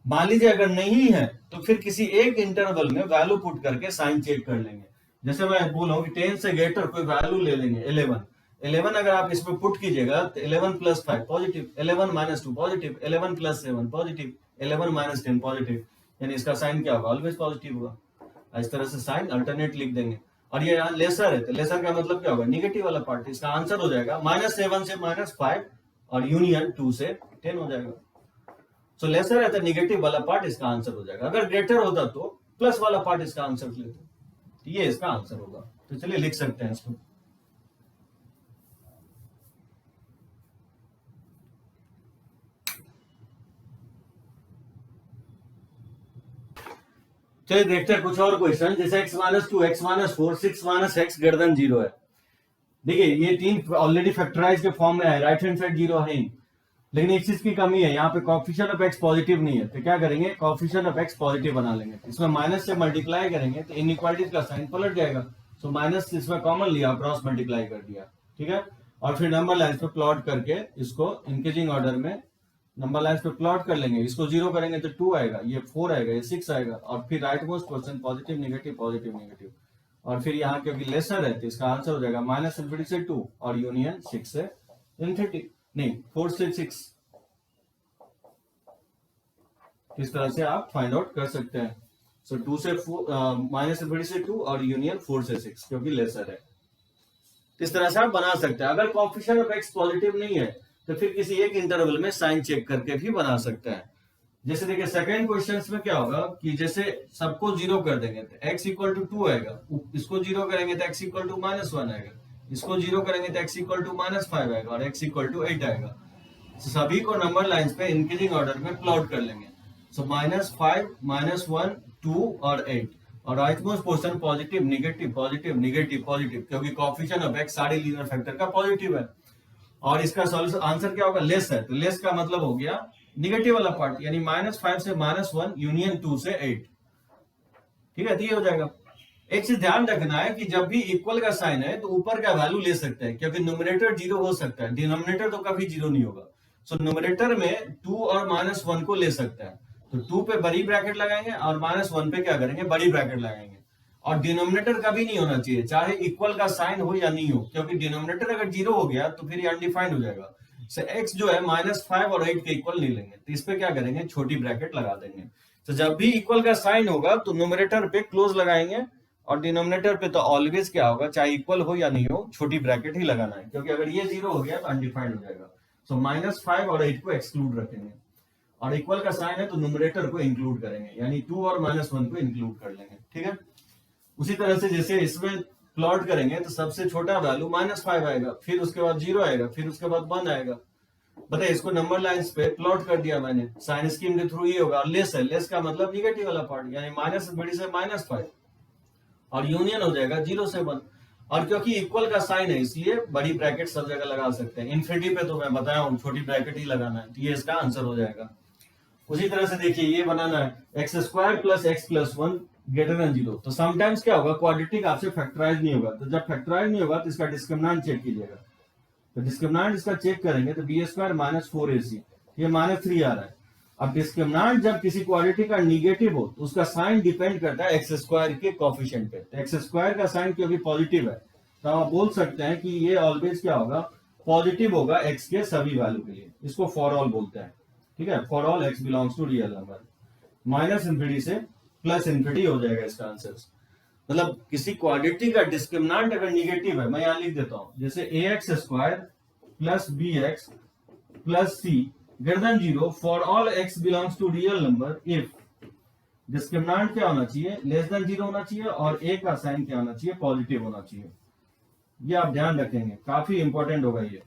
मान लीजिए अगर नहीं है तो फिर किसी एक इंटरवल में वैल्यू पुट करके साइन चेक कर लेंगे। जैसे मैं बोलूं कि 10 से ग्रेटर कोई वैल्यू ले लेंगे 11, 11 अगर आप इसमें पुट कीजिएगा तो 11 plus 5 positive, 11 minus 2 positive, 11 plus 7 positive, 11 minus 10 positive, यानी इसका साइन क्या होगा, ऑलवेज पॉजिटिव होगा। इस तरह से साइन अल्टरनेट लिख देंगे। और ये यहाँ लेसर है, तो लेसर का मतलब क्या होगा, निगेटिव वाला पार्ट। इसका आंसर हो जाएगा -7 से -5 और यूनियन 2 से 10 हो जाएगा। सो लेसर है तो निगेटिव वाला पार्ट इसका आंसर हो जाएगा। अगर ग्रेटर होता तो प्लस वाला पार्ट इसका आंसर लेते, तो ये इसका आंसर होगा। तो चलिए लिख सकते हैं इसको। चलिए देखते हैं कुछ और क्वेश्चन, जैसे x minus 2, x minus 4, 6 minus x greater then 0 है। देखिए ये तीन ऑलरेडी फैक्टराइज के फॉर्म में है, राइट हैंड साइड 0 है, लेकिन एक चीज की कमी है, यहाँ पे कोएफिशिएंट ऑफ x पॉजिटिव नहीं है, तो क्या करेंगे, कोएफिशिएंट ऑफ x पॉजिटिव बना लेंगे। इसमें माइनस से मल्टीप्लाई करेंगे तो इनइक्वालिटीज का साइन पलट जाएगा। सो माइनस इसमें कॉमन लिया, क्रॉस मल्टीप्लाई कर दिया, ठीक है। और फिर नंबर लाइन पे प्लॉट करके इसको इंक्रीजिंग ऑर्डर में नंबर लाइन पे प्लॉट कर लेंगे। इसको 0 करेंगे तो 2 आएगा, ये 4 आएगा, ये 6 आएगा, और फिर right most question positive negative positive negative. और फिर यहाँ क्योंकि लेसर है तो इसका आंसर हो जाएगा -∞ से 2 और यूनियन 6 से ∞, नहीं 4 से 6। इस तरह से आप फाइंड आउट कर सकते हैं। सो 2 से -∞ से 2 और यूनियन 4 से 6 क्योंकि लेसर है। इस तरह से आप बना सकते हैं। अगर कोएफिशिएंट ऑफ x पॉजिटिव नहीं है तो फिर किसी एक इंटरवल में साइन चेक करके भी बना सकते हैं। जैसे देखिए सेकंड क्वेश्चन में क्या होगा कि जैसे सबको 0 कर देंगे तो x इक्वल टू 2 आएगा, इसको 0 करेंगे तो x इक्वल टू -1 आएगा, इसको 0 करेंगे तो x इक्वल टू -5 आएगा और x इक्वल टू 8 आएगा। सभी को नंबर लाइंस पे इंक्रीजिंग ऑर्डर में प्लॉट कर लेंगे। सो -5, -1, 2 और 8, और right most portion positive negative positive negative positive, क्योंकि कोएफिशिएंट ऑफ x सारे लीनियर फैक्टर का पॉजिटिव है। और इसका सॉल्यूशन आंसर क्या होगा, लेस है, तो लेस का मतलब हो गया निगेटिव वाला पार्ट, यानी -5 से -1 यूनियन 2 से 8, ठीक है, तो ये हो जाएगा। एक चीज ध्यान रखना है कि जब भी इक्वल का साइन है तो ऊपर का वैल्यू ले सकते हैं, क्योंकि न्यूमरेटर 0 हो सकता है, डिनोमिनेटर तो कभी 0 नहीं होगा। सो न्यूमरेटर में 2 और -1 को ले सकते हैं, तो 2 पे बड़ी ब्रैकेट लगाएंगे और -1 पे क्या करेंगे, बड़ी ब्रैकेट लगाएंगे। और डिनोमिनेटर कभी नहीं होना चाहिए, चाहे इक्वल का साइन हो या नहीं हो, क्योंकि डिनोमिनेटर अगर 0 हो गया तो फिर ये अनडिफाइंड हो जाएगा। सो x जो है -5 और 8 के इक्वल नहीं लेंगे, तो इस पे क्या करेंगे, छोटी ब्रैकेट लगा देंगे। तो जब भी इक्वल का साइन होगा तो न्यूमरेटर पे क्लोज लगाएंगे और डिनोमिनेटर पे तो ऑलवेज क्या होगा, चाहे इक्वल हो या नहीं हो, छोटी ब्रैकेट ही लगाना है, क्योंकि अगर ये 0 हो गया तो अनडिफाइंड हो जाएगा। सो -5 और 8 को एक्सक्लूड रखेंगे, और इक्वल का साइन है तो न्यूमरेटर को इंक्लूड करेंगे, यानी 2 और -1 को इंक्लूड कर लेंगे, ठीक है। उसी तरह से जैसे इसमें प्लॉट करेंगे तो सबसे छोटा वैल्यू -5 आएगा, फिर उसके बाद 0 आएगा, फिर उसके बाद 1 आएगा। बताइए, इसको नंबर लाइंस पे प्लॉट कर दिया मैंने, साइन स्कीम के थ्रू ये होगा। लेस है, लेस का मतलब निगेटिव वाला पार्ट, यानी -∞ से -5, और यूनियन हो जाएगा 0 से 1। और क्योंकि इक्वल का साइन है इसलिए बड़ी ब्रैकेट सब जगह लगा सकते हैं। इन्फिनिटी पे तो मैं बताया हूँ छोटी ब्रैकेट ही लगाना है, तो ये इसका आंसर हो जाएगा। उसी तरह से देखिए ये बनाना है x² + x + 1 ग्रेटर देन 0। तो समटाइम्स क्या होगा, क्वाड्रेटिक आपसे फैक्टराइज नहीं होगा, तो जब फैक्टराइज नहीं होगा तो इसका डिस्क्रिमिनेंट चेक कीजिएगा। तो डिस्क्रिमिनेंट इसका चेक करेंगे तो b² - 4ac, ये -3 आ रहा है। अब डिस्क्रिमिनेंट जब किसी क्वाड्रेटिक का निगेटिव हो तो उसका साइन डिपेंड करता है x² के कोएफिशिएंट पे। तो x² का साइन क्योंकि पॉजिटिव है तो आप बोल सकते हैं कि ये ऑलवेज क्या होगा, पॉजिटिव होगा x के सभी वैल्यू के लिए। इसको फॉर ऑल बोलते हैं, ठीक है, for all x belongs to real number. -∞ से +∞ हो जाएगा इसका आंसर। मतलब किसी क्वाड्रेटिक का डिस्क्रिमिनेंट अगर निगेटिव है, मैं यहां लिख देता हूं, जैसे ax² + bx + c greater than 0 for all x belongs to real number if discriminant क्या होना चाहिए, <0 होना चाहिए, और a का साइन क्या होना चाहिए, पॉजिटिव होना चाहिए। ये आप ध्यान रखेंगे, काफी इंपॉर्टेंट होगा ये।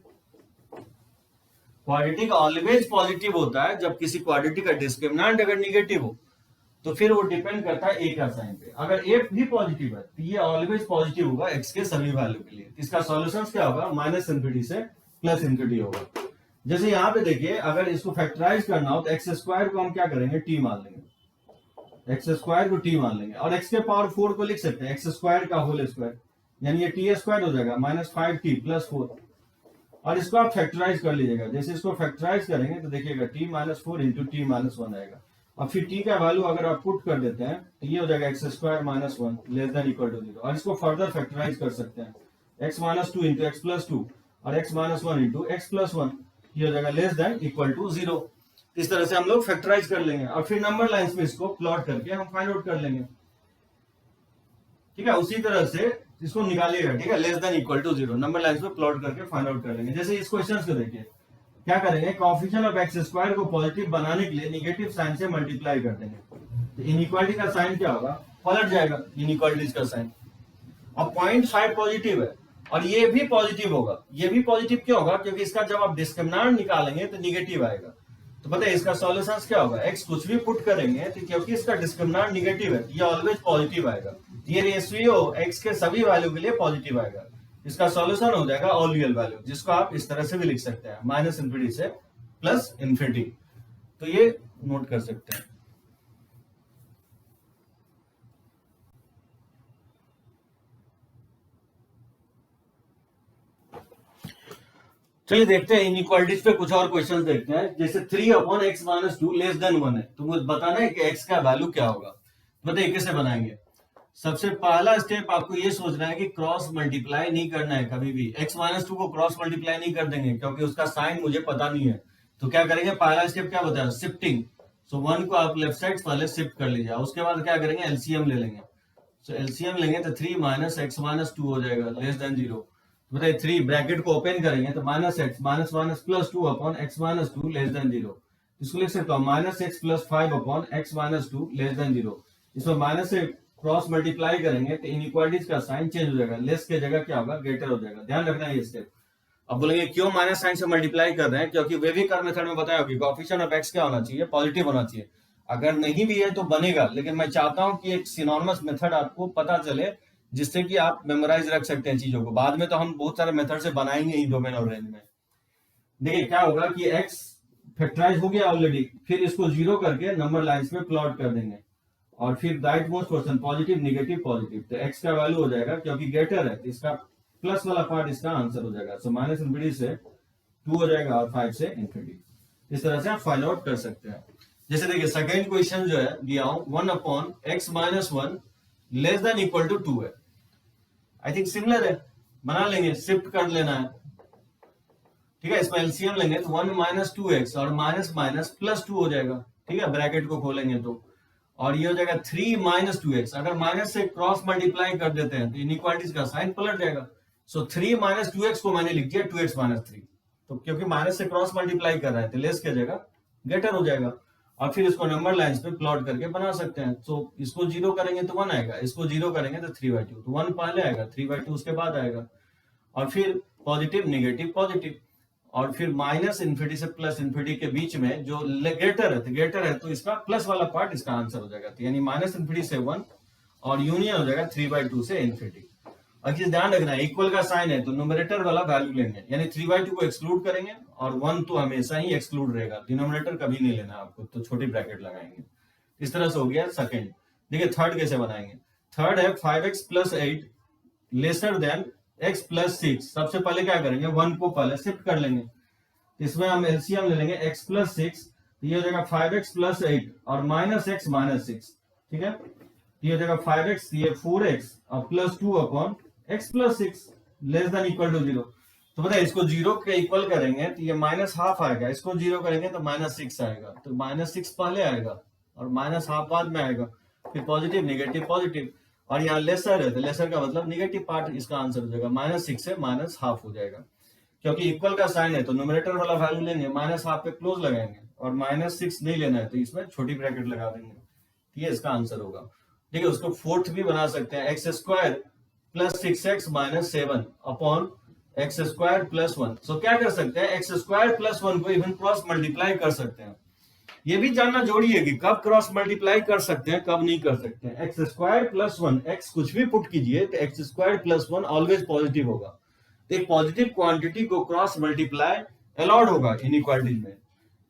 क्वाड्रेटिक ऑलवेज पॉजिटिव होता है जब किसी क्वाड्रेटिक का डिस्क्रिमिनेंट अगर निगेटिव हो, तो फिर वो डिपेंड करता है a का साइन पे। अगर a भी पॉजिटिव है तो ये ऑलवेज पॉजिटिव होगा x के सभी वैल्यू के लिए। इसका सॉल्यूशन क्या होगा, -∞ से +∞ होगा। जैसे यहाँ पे देखिए, अगर इसको फैक्टराइज करना हो तो x² को हम क्या करेंगे, t मान लेंगे, x² को t मान लेंगे, और x के पावर 4 को लिख सकते हैं x² का होल स्क्वायर, यानी ये t² हो जाएगा -5t + 4। और इसको आप फैक्टराइज कर लीजिएगा। जैसे इसको फैक्टराइज करेंगे तो देखिएगा t - 4 × t - 1 आएगा। अब फिर t का वैल्यू अगर आप पुट कर देते हैं तो ये हो जाएगा x² - 1 < 0। और इसको फर्दर फैक्टराइज कर सकते हैं, x - 2 × x + 2 और x minus one into x plus one, ये हो जाएगा लेस देन इक्वल टू 0। इस तरह से हम लोग फैक्टराइज कर लेंगे और फिर नंबर लाइंस में इसको प्लॉट करके हम फाइंड आउट कर लेंगे। ठीक है, उसी तरह से इसको निकालिएगा। ठीक है, less than equal to 0 number lines में प्लॉट करके फाइंड आउट कर लेंगे। जैसे इस क्वेश्चन को देखिए, क्या करेंगे, कोएफिशिएंट ऑफ एक्स स्क्वायर को पॉजिटिव बनाने के लिए नेगेटिव साइन से मल्टीप्लाई कर देंगे। तो इनइक्वालिटी का साइन क्या होगा, पलट जाएगा इनइक्वालिटीज का साइन। अब 0.5 पॉजिटिव है और ये भी पॉजिटिव होगा। ये भी पॉजिटिव क्यों होगा, क्योंकि इसका जब आप डिस्क्रिमिनेंट निकालेंगे तो निगेटिव आएगा। तो पता है इसका सॉल्यूशन क्या होगा, एक्स कुछ भी पुट करेंगे तो क्योंकि इसका डिस्क्रिमिनेंट निगेटिव है, ये ऑलवेज पॉजिटिव आएगा। ये रेशियो एक्स के सभी वैल्यू के लिए पॉजिटिव आएगा। इसका सॉल्यूशन हो जाएगा ऑल रियल वैल्यू, जिसको आप इस तरह से भी लिख सकते हैं, माइनस इन्फिनिटी से प्लस इन्फिनिटी। तो ये नोट कर सकते हैं। चलिए देखते हैं इनइक्वालिटीज पे कुछ और क्वेश्चंस देखते हैं। जैसे 3/x माइनस 2 लेस देन 1 है, तो मुझे बताना है कि x का वैल्यू क्या होगा। बताइए कैसे बनाएंगे। सबसे पहला स्टेप आपको ये सोचना है कि क्रॉस मल्टीप्लाई नहीं करना है कभी भी। x माइनस 2 को क्रॉस मल्टीप्लाई नहीं कर देंगे क्योंकि उसका साइन मुझे पता नहीं है। तो क्या करेंगे, पहला स्टेप क्या बताया, शिफ्टिंग। सो 1 को आप लेफ्ट साइड पहले शिफ्ट कर लीजिए, उसके बाद क्या करेंगे, एलसीएम ले लेंगे। सो एलसीएम लेंगे तो 3 माइनस एक्स माइनस 2 हो जाएगा लेस देन 0। बताइए 3 ब्रैकेट को ओपन करेंगे तो minus x minus minus plus 2 upon x minus 2 less than 0। इसको लिख सकता हूँ minus x plus 5 upon x minus 2 less than 0। इसमें माइनस से क्रॉस मल्टीप्लाई करेंगे तो इनइक्वालिटीज का साइन चेंज हो जाएगा, लेस के जगह क्या होगा, ग्रेटर हो जाएगा। ध्यान रखना है ये स्टेप। अब बोलेंगे क्यों माइनस साइन से मल्टीप्लाई कर रहे हैं, क्योंकि वेविकर मेथड में बताया होगा कोएफिशिएंट ऑफ एक्स क्या होना चाहिए, पॉजिटिव होना चाहिए। अगर नहीं भी है तो बनेगा, लेकिन मैं चाहता हूं कि एक सिनोनिमस मेथड आपको पता चले जिससे कि आप मेमोराइज रख सकते हैं चीजों को। बाद में तो हम बहुत सारे मेथड से बनाएंगे ही डोमेन और रेंज में। देखिए क्या होगा कि x फैक्टराइज हो गया ऑलरेडी, फिर इसको 0 करके नंबर लाइंस में प्लॉट कर देंगे और फिर right most portion positive negative positive. तो x का वैल्यू हो जाएगा, क्योंकि ग्रेटर है तो इसका प्लस वाला पार्ट इसका आंसर हो जाएगा। सो माइनस इन्फिनिटी से 2 हो जाएगा और 5 से इन्फिनिटी। इस तरह से आप फाइंड आउट कर सकते हैं। जैसे देखिए सेकेंड क्वेश्चन जो है दिया हूं 1/x minus 1 less than equal to 2 है। आई थिंक सिमिलर है, बना लेंगे, शिफ्ट कर लेना है। ठीक है, इसमें एलसीएम लेंगे तो 1 माइनस 2x और माइनस माइनस प्लस 2 हो जाएगा। ठीक है, ब्रैकेट को खोलेंगे तो, और ये हो जाएगा 3 माइनस 2x। अगर माइनस से क्रॉस मल्टीप्लाई कर देते हैं तो इनइक्वालिटीज का साइन पलट जाएगा। सो 3 माइनस 2x को मैंने लिख दिया 2x माइनस 3। तो क्योंकि माइनस से क्रॉस मल्टीप्लाई कर रहे हैं तो लेस की जगह ग्रेटर हो जाएगा। और फिर इसको नंबर लाइंस पे प्लॉट करके बना सकते हैं। तो इसको 0 करेंगे तो 1 आएगा, इसको 0 करेंगे तो 3/2। तो 1 पहले आएगा, 3/2 उसके बाद आएगा, और फिर पॉजिटिव नेगेटिव पॉजिटिव, और फिर माइनस इन्फिनिटी से प्लस इन्फिनिटी के बीच में जो ग्रेटर है तो इसका प्लस वाला पार्ट इसका आंसर हो जाएगा। तो यानी माइनस इन्फिनिटी से 1 और यूनियन हो जाएगा 3/2 से इन्फिनिटी। और चीज ध्यान रखना है, इक्वल का साइन है तो न्यूमरेटर वाला वैल्यू लेंगे, यानी 3/2 को एक्सक्लूड करेंगे और 1 तो हमेशा ही एक्सक्लूड रहेगा, डिनोमिनेटर कभी नहीं लेना आपको, तो छोटी ब्रैकेट लगाएंगे। इस तरह से हो गया सेकंड। देखिए थर्ड कैसे बनाएंगे। थर्ड है 5x plus 8 lesser than x plus 6। सबसे पहले क्या करेंगे, 1 को पहले शिफ्ट कर लेंगे। इसमें हम एलसीएम ले लेंगे x प्लस 6, ये हो जाएगा 5x प्लस 8 और माइनस x माइनस 6। ठीक है, ये हो जाएगा 5x, ये 4x और plus 2 upon x plus 6 less than equal to 0। तो पता है इसको 0 के इक्वल करेंगे तो ये माइनस हाफ आएगा, इसको 0 करेंगे तो माइनस 6 आएगा। तो माइनस 6 पहले आएगा और माइनस हाफ बाद में आएगा, फिर पॉजिटिव नेगेटिव पॉजिटिव, और यहाँ लेसर है तो लेसर का मतलब नेगेटिव पार्ट इसका आंसर हो जाएगा। माइनस 6 से माइनस हाफ हो जाएगा। क्योंकि इक्वल का साइन है तो न्यूमरेटर वाला वैल्यू लेंगे, माइनस हाफ पे क्लोज लगाएंगे, और माइनस 6 नहीं लेना है तो इसमें छोटी ब्रैकेट लगा देंगे। ये इसका आंसर होगा। ठीक है, उसको फोर्थ भी बना सकते हैं, x square plus 6x minus 7 upon x square plus 1। सो क्या कर सकते हैं, एक्स स्क्वायर प्लस 1 को इवन क्रॉस मल्टीप्लाई कर सकते हैं। ये भी जानना जरूरी है कि कब क्रॉस मल्टीप्लाई कर सकते हैं कब नहीं कर सकते हैं। एक्स स्क्वायर प्लस 1, एक्स कुछ भी पुट कीजिए तो x square plus 1 always positive होगा। तो एक पॉजिटिव क्वांटिटी को क्रॉस मल्टीप्लाई अलाउड होगा इनइक्वालिटीज में।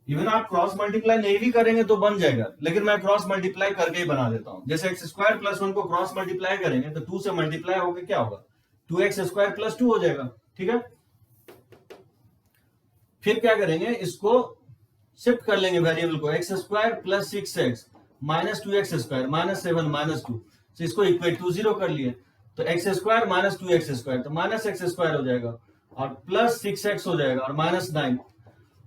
इवन आप क्रॉस मल्टीप्लाई नहीं भी करेंगे तो बन जाएगा, लेकिन मैं क्रॉस मल्टीप्लाई करके ही बना देता हूं। जैसे एक्स स्क्वायर प्लस 1 को क्रॉस मल्टीप्लाई करेंगे तो 2 से मल्टीप्लाई होकर क्या होगा, 2x स्क्वायर प्लस 2 हो जाएगा। ठीक है, फिर क्या करेंगे, इसको शिफ्ट कर लेंगे वेरिएबल को, x square plus 6x minus 2x square minus 7 minus 2। तो इसको इक्वेट टू 0 कर लिए तो x square minus 2x square तो माइनस एक्स स्क्वायर हो जाएगा, और प्लस 6x हो जाएगा और -9,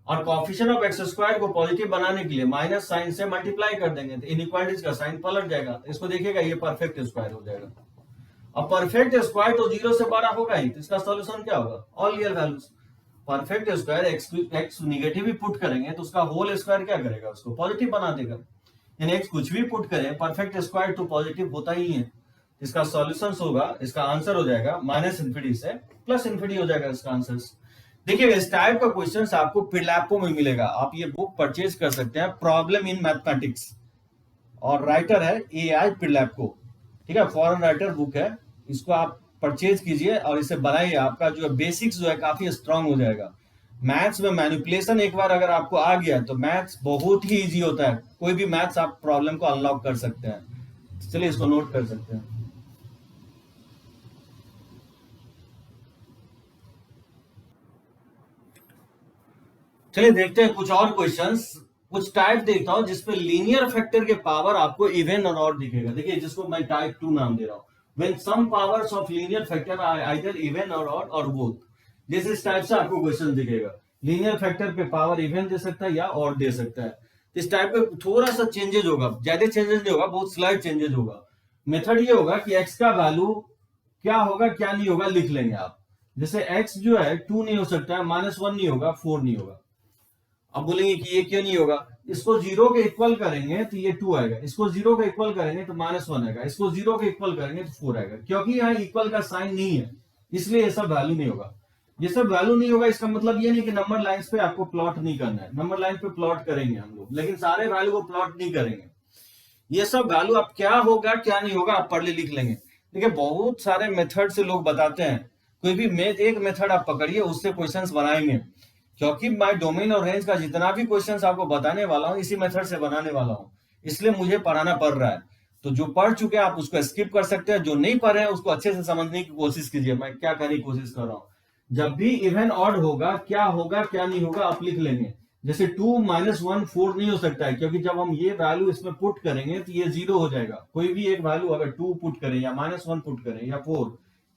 और कोएफिशिएंट ऑफ एक्स स्क्वायर को पॉजिटिव बनाने के लिए माइनस साइन से मल्टीप्लाई कर देंगे तो इनइक्वालिटीज का साइन पलट जाएगा। तो इसको देखिएगा, ये परफेक्ट स्क्वायर हो जाएगा। अब परफेक्ट स्क्वायर तो 0 से बड़ा होगा ही, तो इसका सॉल्यूशन क्या होगा? All real values. Perfect square x negative भी पुट करेंगे तो उसका होल स्क्वायर क्या करेगा? उसको पॉजिटिव बना देगा। यानी एक्स कुछ भी पुट करें, परफेक्ट स्क्वायर तो पॉजिटिव होता ही है। इसका सॉल्यूशन होगा, इसका आंसर हो जाएगा -∞ से +∞ हो जाएगा इसका आंसर। देखिए इस टाइप का क्वेश्चंस आपको पिडलैपो में मिलेगा। आप ये बुक परचेज कर सकते हैं, प्रॉब्लम इन मैथमेटिक्स, और राइटर है AI पिडलैपो, ठीक है, फॉरेन राइटर बुक है। इसको आप परचेज कीजिए और इसे बनाइए। आपका जो बेसिक्स जो है काफी स्ट्रांग हो जाएगा। मैथ्स में मैनिपुलेशन एक बार अगर आपको आ गया तो मैथ्स बहुत ही इजी होता है। कोई भी मैथ्स आप प्रॉब्लम को अनलॉक कर सकते हैं। चलिए इसको नोट कर सकते हैं। चलिए देखते हैं कुछ और क्वेश्चंस। कुछ टाइप देखता हूं जिसपे लीनियर फैक्टर के पावर आपको इवन और ऑड दिखेगा। देखिए जिसको मैं टाइप 2 नाम दे रहा हूं, when some powers of linear factor are either even or odd or both. जैसे इस टाइप से आपको क्वेश्चन दिखेगा, लीनियर फैक्टर पे पावर इवन दे सकता है या ऑड दे सकता है। इस टाइप पे थोड़ा सा चेंजेस होगा, ज्यादा चेंजेस नहीं होगा, बहुत स्लाइड चेंजेस होगा। मेथड ये होगा कि एक्स का वैल्यू क्या होगा क्या नहीं होगा लिख लेंगे आप। जैसे एक्स जो है 2 नहीं हो सकता है, -1 नहीं होगा, 4 नहीं होगा। अब बोलेंगे कि ये क्यों नहीं होगा? इसको 0 के इक्वल करेंगे तो ये 2 आएगा, इसको 0 के इक्वल करेंगे तो -1 आएगा, इसको 0 के इक्वल करेंगे तो 4 आएगा। क्योंकि यहाँ इक्वल का साइन नहीं है, इसलिए ये सब वैल्यू नहीं होगा। ये सब वैल्यू नहीं होगा, इसका मतलब ये नहीं कि नंबर लाइंस पे आपको प्लॉट नहीं करना है। नंबर लाइन पे प्लॉट करेंगे हम लोग, लेकिन सारे वैल्यू को प्लॉट नहीं करेंगे। ये सब वैल्यू आप क्या होगा क्या नहीं होगा आप पढ़ लिख लेंगे। देखिए बहुत सारे मेथड से लोग बताते हैं, कोई भी एक मेथड आप पकड़िए, उससे क्वेश्चंस बनाएंगे। क्योंकि मैं डोमेन और रेंज का जितना भी क्वेश्चंस आपको बताने वाला हूं इसी मेथड से बनाने वाला हूं, इसलिए मुझे पढ़ाना पड़ रहा है। तो जो पढ़ चुके हैं आप उसको स्किप कर सकते हैं, जो नहीं पढ़े हैं उसको अच्छे से समझने की कोशिश कीजिए मैं क्या करने की कोशिश कर रहा हूं। जब भी इवन ऑड होगा क्या नहीं होगा आप लिख लेंगे। जैसे 2 -1 4 नहीं हो सकता है, क्योंकि जब हम ये वैल्यू इसमें पुट करेंगे तो ये 0 हो जाएगा। कोई भी एक वैल्यू अगर 2 पुट करें या -1 पुट करें या 4,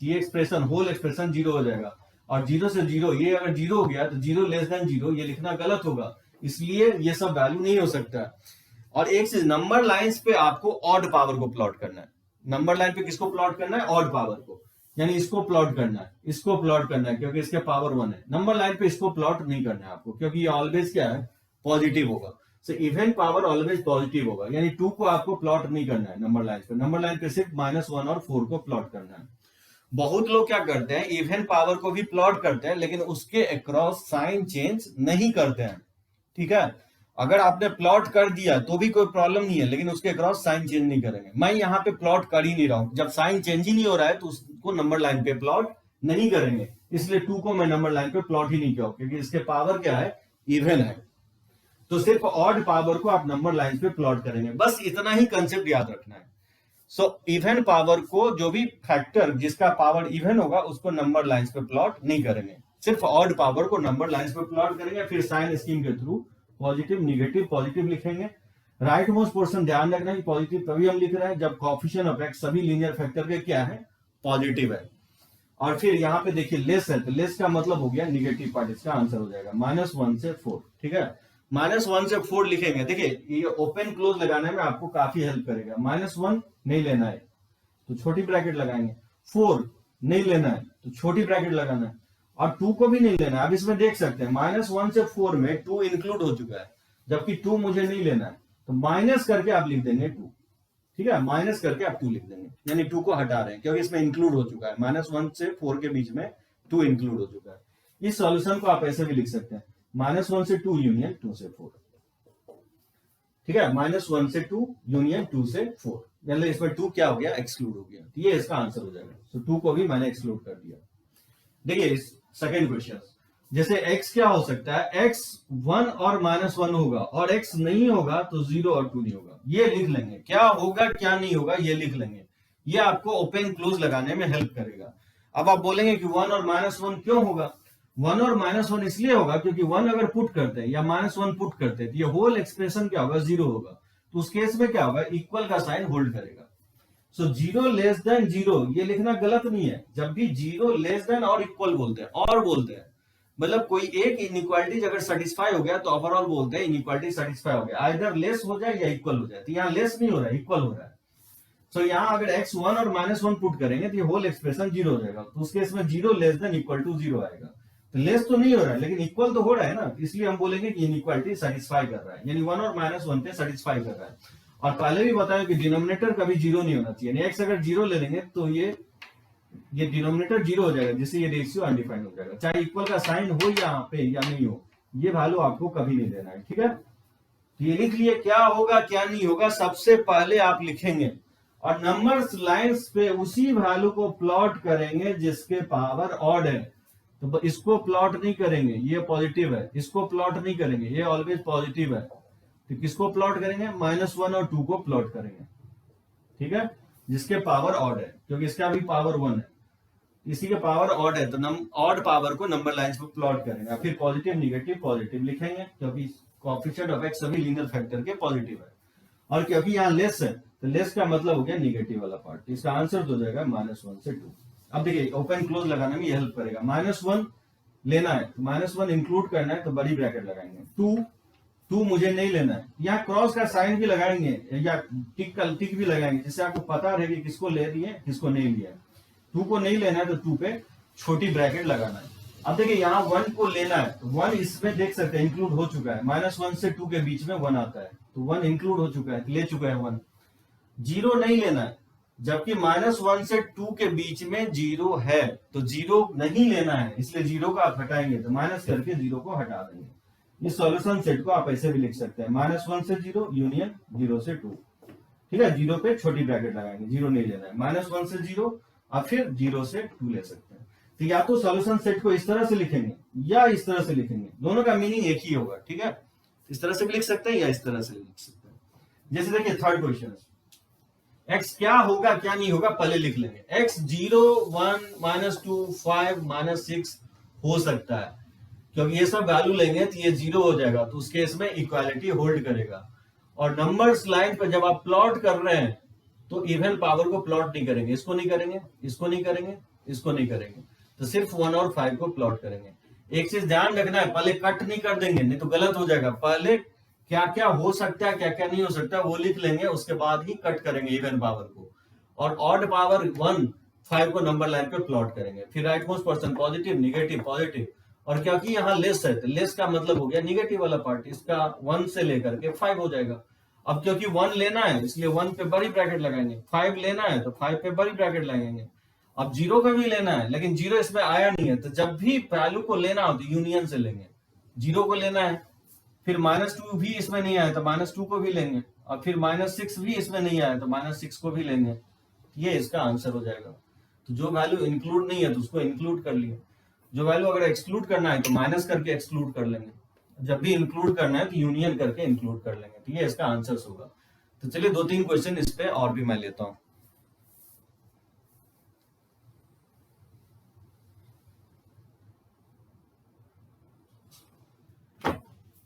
ये एक्सप्रेशन होल एक्सप्रेशन 0 हो जाएगा। और 0 से 0, ये अगर 0 हो गया तो 0 लेस देन 0 ये लिखना गलत होगा, इसलिए ये सब वैल्यू नहीं हो सकता। और एक चीज, नंबर लाइंस पे आपको ऑड पावर को प्लॉट करना है। नंबर लाइन पे किसको प्लॉट करना है? ऑड पावर को, यानी इसको प्लॉट करना है, इसको प्लॉट करना है, क्योंकि इसके पावर 1 है। नंबर लाइन पे इसको प्लॉट नहीं करना है आपको, क्योंकि ये ऑलवेज क्या है? पॉजिटिव होगा। So even power always positive होगा, यानी 2 को आपको प्लॉट नहीं करना है नंबर लाइन पे। नंबर लाइन पे सिर्फ -1 और 4 को प्लॉट करना है। बहुत लोग क्या करते हैं, इवन पावर को भी प्लॉट करते हैं लेकिन उसके अक्रॉस साइन चेंज नहीं करते हैं। ठीक है, अगर आपने प्लॉट कर दिया तो भी कोई प्रॉब्लम नहीं है, लेकिन उसके अक्रॉस साइन चेंज नहीं करेंगे। मैं यहाँ पे प्लॉट कर ही नहीं रहा हूं, जब साइन चेंज ही नहीं हो रहा है तो उसको नंबर लाइन पे प्लॉट नहीं करेंगे। इसलिए 2 को मैं नंबर लाइन पे प्लॉट ही नहीं किया, क्योंकि इसके पावर क्या है? इवन है। तो सिर्फ ऑड पावर को आप नंबर लाइन पे प्लॉट करेंगे, बस इतना ही कंसेप्ट याद रखना है। सो इवन पावर को, जो भी फैक्टर जिसका पावर इवन होगा उसको नंबर लाइंस पे प्लॉट नहीं करेंगे, सिर्फ ऑड पावर को नंबर लाइंस पे प्लॉट करेंगे। फिर साइन स्कीम के थ्रू पॉजिटिव निगेटिव पॉजिटिव लिखेंगे। राइट मोस्ट पोर्शन ध्यान रखना है, पॉजिटिव तभी हम लिख रहे हैं जब कोएफिशिएंट ऑफ एक्स सभी लीनियर फैक्टर के क्या है? पॉजिटिव है। और फिर यहाँ पे देखिए लेस है, तो लेस का मतलब हो गया निगेटिव पार्ट, इसका आंसर हो जाएगा -1 से 4। ठीक है, -1 से 4 लिखेंगे। देखिए ये ओपन क्लोज लगाने में आपको काफी हेल्प करेगा। -1 नहीं लेना है तो छोटी ब्रैकेट लगाएंगे, 4 नहीं लेना है तो छोटी ब्रैकेट लगाना है, और 2 को भी नहीं लेना है। अब इसमें देख सकते हैं -1 से 4 में 2 इंक्लूड हो चुका है, जबकि 2 मुझे नहीं लेना है, तो माइनस करके आप लिख देंगे 2। ठीक है, माइनस करके आप 2 लिख देंगे, यानी 2 को हटा रहे हैं क्योंकि इसमें इंक्लूड हो चुका है। -1 से 4 के बीच में 2 इंक्लूड हो चुका है। इस सॉल्यूशन को आप ऐसे भी लिख सकते हैं, -1 से 2 यूनियन 2 से 4। ठीक है, -1 से 2 यूनियन 2 से 4, मतलब इसमें 2 क्या हो गया? एक्सक्लूड हो गया, ये इसका आंसर हो जाएगा। तो 2 को भी मैंने एक्सक्लूड कर दिया। देखिए सेकेंड क्वेश्चन, जैसे x क्या हो सकता है? x 1 और -1 होगा, और x नहीं होगा तो 0 और 2 नहीं होगा। ये लिख लेंगे, क्या होगा क्या नहीं होगा ये लिख लेंगे। ये आपको ओपन क्लोज लगाने में हेल्प करेगा। अब आप बोलेंगे कि 1 और -1 क्यों होगा? 1 और -1 इसलिए होगा क्योंकि 1 अगर पुट करते हैं या -1 पुट करते हैं तो ये होल एक्सप्रेशन क्या होगा? 0 होगा। तो उस केस में क्या होगा? इक्वल का साइन होल्ड करेगा। So zero less than zero ये लिखना गलत नहीं है। जब भी जीरो लेस देन और इक्वल बोलते हैं और बोलते हैं, मतलब कोई एक इनइक्वालिटी अगर सेटिस्फाई हो गया तो ओवरऑल बोलते हैं इनइक्वालिटी सेटिस्फाई हो गया, आइदर लेस हो जाए या इक्वल हो जाए। तो यहाँ लेस नहीं हो रहा है, इक्वल हो रहा है। सो यहाँ अगर x1 और -1 पुट करेंगे तो ये होल एक्सप्रेशन जीरो हो जाएगा। तो उस केस में zero less than equal to zero आएगा। तो लेस तो नहीं हो रहा है लेकिन इक्वल तो हो रहा है ना, इसलिए हम बोलेंगे कि इनइक्वालिटी सेटिस्फाई कर रहा है, यानी 1 और -1 पे सेटिस्फाई कर रहा है। और पहले भी बताया कि डिनोमिनेटर कभी जीरो नहीं होना चाहिए, एक्स अगर जीरो ले लेंगे तो ये डिनोमिनेटर जीरो हो जाएगा, जिससे ये रेशियो अनडिफाइंड हो जाएगा। चाहे इक्वल का साइन हो यहाँ पे या नहीं हो, ये वैल्यू आपको कभी नहीं देना है, ठीक है। तो ये लिख लिए क्या होगा क्या नहीं होगा, सबसे पहले आप लिखेंगे और नंबर्स लाइंस पे उसी वैल्यू को प्लॉट करेंगे जिसके पावर ऑड है। तो इसको प्लॉट नहीं करेंगे, ये पॉजिटिव है, इसको प्लॉट नहीं करेंगे, ये ऑलवेज पॉजिटिव है। तो किसको प्लॉट करेंगे, -1 और 2 को प्लॉट करेंगे, ठीक है, जिसके पावर ऑड है, क्योंकि इसका भी पावर 1 है, इसी के पावर ऑड है। तो ऑड पावर को नंबर लाइंस पे प्लॉट करेंगे, फिर पॉजिटिव निगेटिव पॉजिटिव लिखेंगे, क्योंकि कोएफिशिएंट ऑफ एक्स सभी लीनियर फैक्टर के पॉजिटिव है। और क्योंकि यहाँ लेस है तो लेस का मतलब हो गया निगेटिव वाला पार्ट। इसका आंसर हो जाएगा -1 से 2। अब देखिए ओपन क्लोज लगाने में ये हेल्प करेगा। -1 लेना है तो -1 इंक्लूड करना है तो बड़ी ब्रैकेट लगाएंगे। 2 मुझे नहीं लेना है, यहाँ क्रॉस का साइन भी लगाएंगे या टिक भी लगाएंगे, जिससे आपको पता रहे कि किसको ले रही है किसको नहीं लिया है। 2 को नहीं लेना है तो 2 पे छोटी ब्रैकेट लगाना है। अब देखिए यहाँ 1 को लेना है तो 1 इसमें देख सकते हैं इंक्लूड हो चुका है, -1 से 2 के बीच में 1 आता है तो 1 इंक्लूड हो चुका है, ले चुका है 1। 0 नहीं लेना है, जबकि -1 से 2 के बीच में 0 है तो 0 नहीं लेना है, इसलिए 0 को आप हटाएंगे तो माइनस करके 0 को हटा देंगे। इस सॉल्यूशन सेट को आप ऐसे भी लिख सकते हैं, -1 से 0 यूनियन 0 से 2, ठीक है। 0 पे छोटी ब्रैकेट लगाएंगे, 0 नहीं लेना है, -1 से 0 और फिर 0 से 2 ले सकते हैं। तो या तो सॉल्यूशन सेट को इस तरह से लिखेंगे या इस तरह से लिखेंगे, दोनों का मीनिंग एक ही होगा, ठीक है। इस तरह से भी लिख सकते हैं या इस तरह से भी लिख सकते हैं। जैसे देखिए थर्ड क्वेश्चन, x क्या होगा क्या नहीं होगा पहले लिख लेंगे। x 0 1 -2 5 -6 हो सकता है, क्योंकि ये सब वैल्यू लेंगे तो ये 0 हो जाएगा, तो उस केस में इक्वालिटी होल्ड करेगा। और नंबर्स लाइन पर जब आप प्लॉट कर रहे हैं तो इवन पावर को प्लॉट नहीं करेंगे, इसको नहीं करेंगे, इसको नहीं करेंगे, इसको नहीं करेंगे, तो सिर्फ 1 और 5 को प्लॉट करेंगे। एक चीज ध्यान रखना है, पहले कट नहीं कर देंगे, नहीं तो गलत हो जाएगा। पहले क्या क्या हो सकता है क्या क्या नहीं हो सकता वो लिख लेंगे, उसके बाद ही कट करेंगे इवन पावर को। और ऑड पावर 1 5 को नंबर लाइन पे प्लॉट करेंगे, फिर right most person positive negative positive. और क्योंकि यहाँ लेस है तो लेस का मतलब हो गया निगेटिव वाला पार्ट, इसका 1 से लेकर के 5 हो जाएगा। अब क्योंकि 1 लेना है इसलिए 1 पे बड़ी ब्रैकेट लगाएंगे, 5 लेना है तो 5 पे बड़ी ब्रैकेट लगाएंगे। अब 0 का भी लेना है लेकिन 0 इसमें आया नहीं है, तो जब भी वैल्यू को लेना हो तो यूनियन से लेंगे। 0 को लेना है, फिर -2 भी इसमें नहीं आया तो -2 को भी लेंगे, और फिर -6 भी इसमें नहीं आया तो -6 को भी लेंगे। ये इसका आंसर हो जाएगा। तो जो वैल्यू इंक्लूड नहीं है तो उसको इंक्लूड कर लिए, जो वैल्यू अगर एक्सक्लूड करना है तो माइनस करके एक्सक्लूड कर लेंगे, जब भी इंक्लूड करना है तो यूनियन करके इंक्लूड कर लेंगे। तो ये इसका आंसर होगा। तो चलिए 2-3 क्वेश्चन इस पे और भी मैं लेता हूं।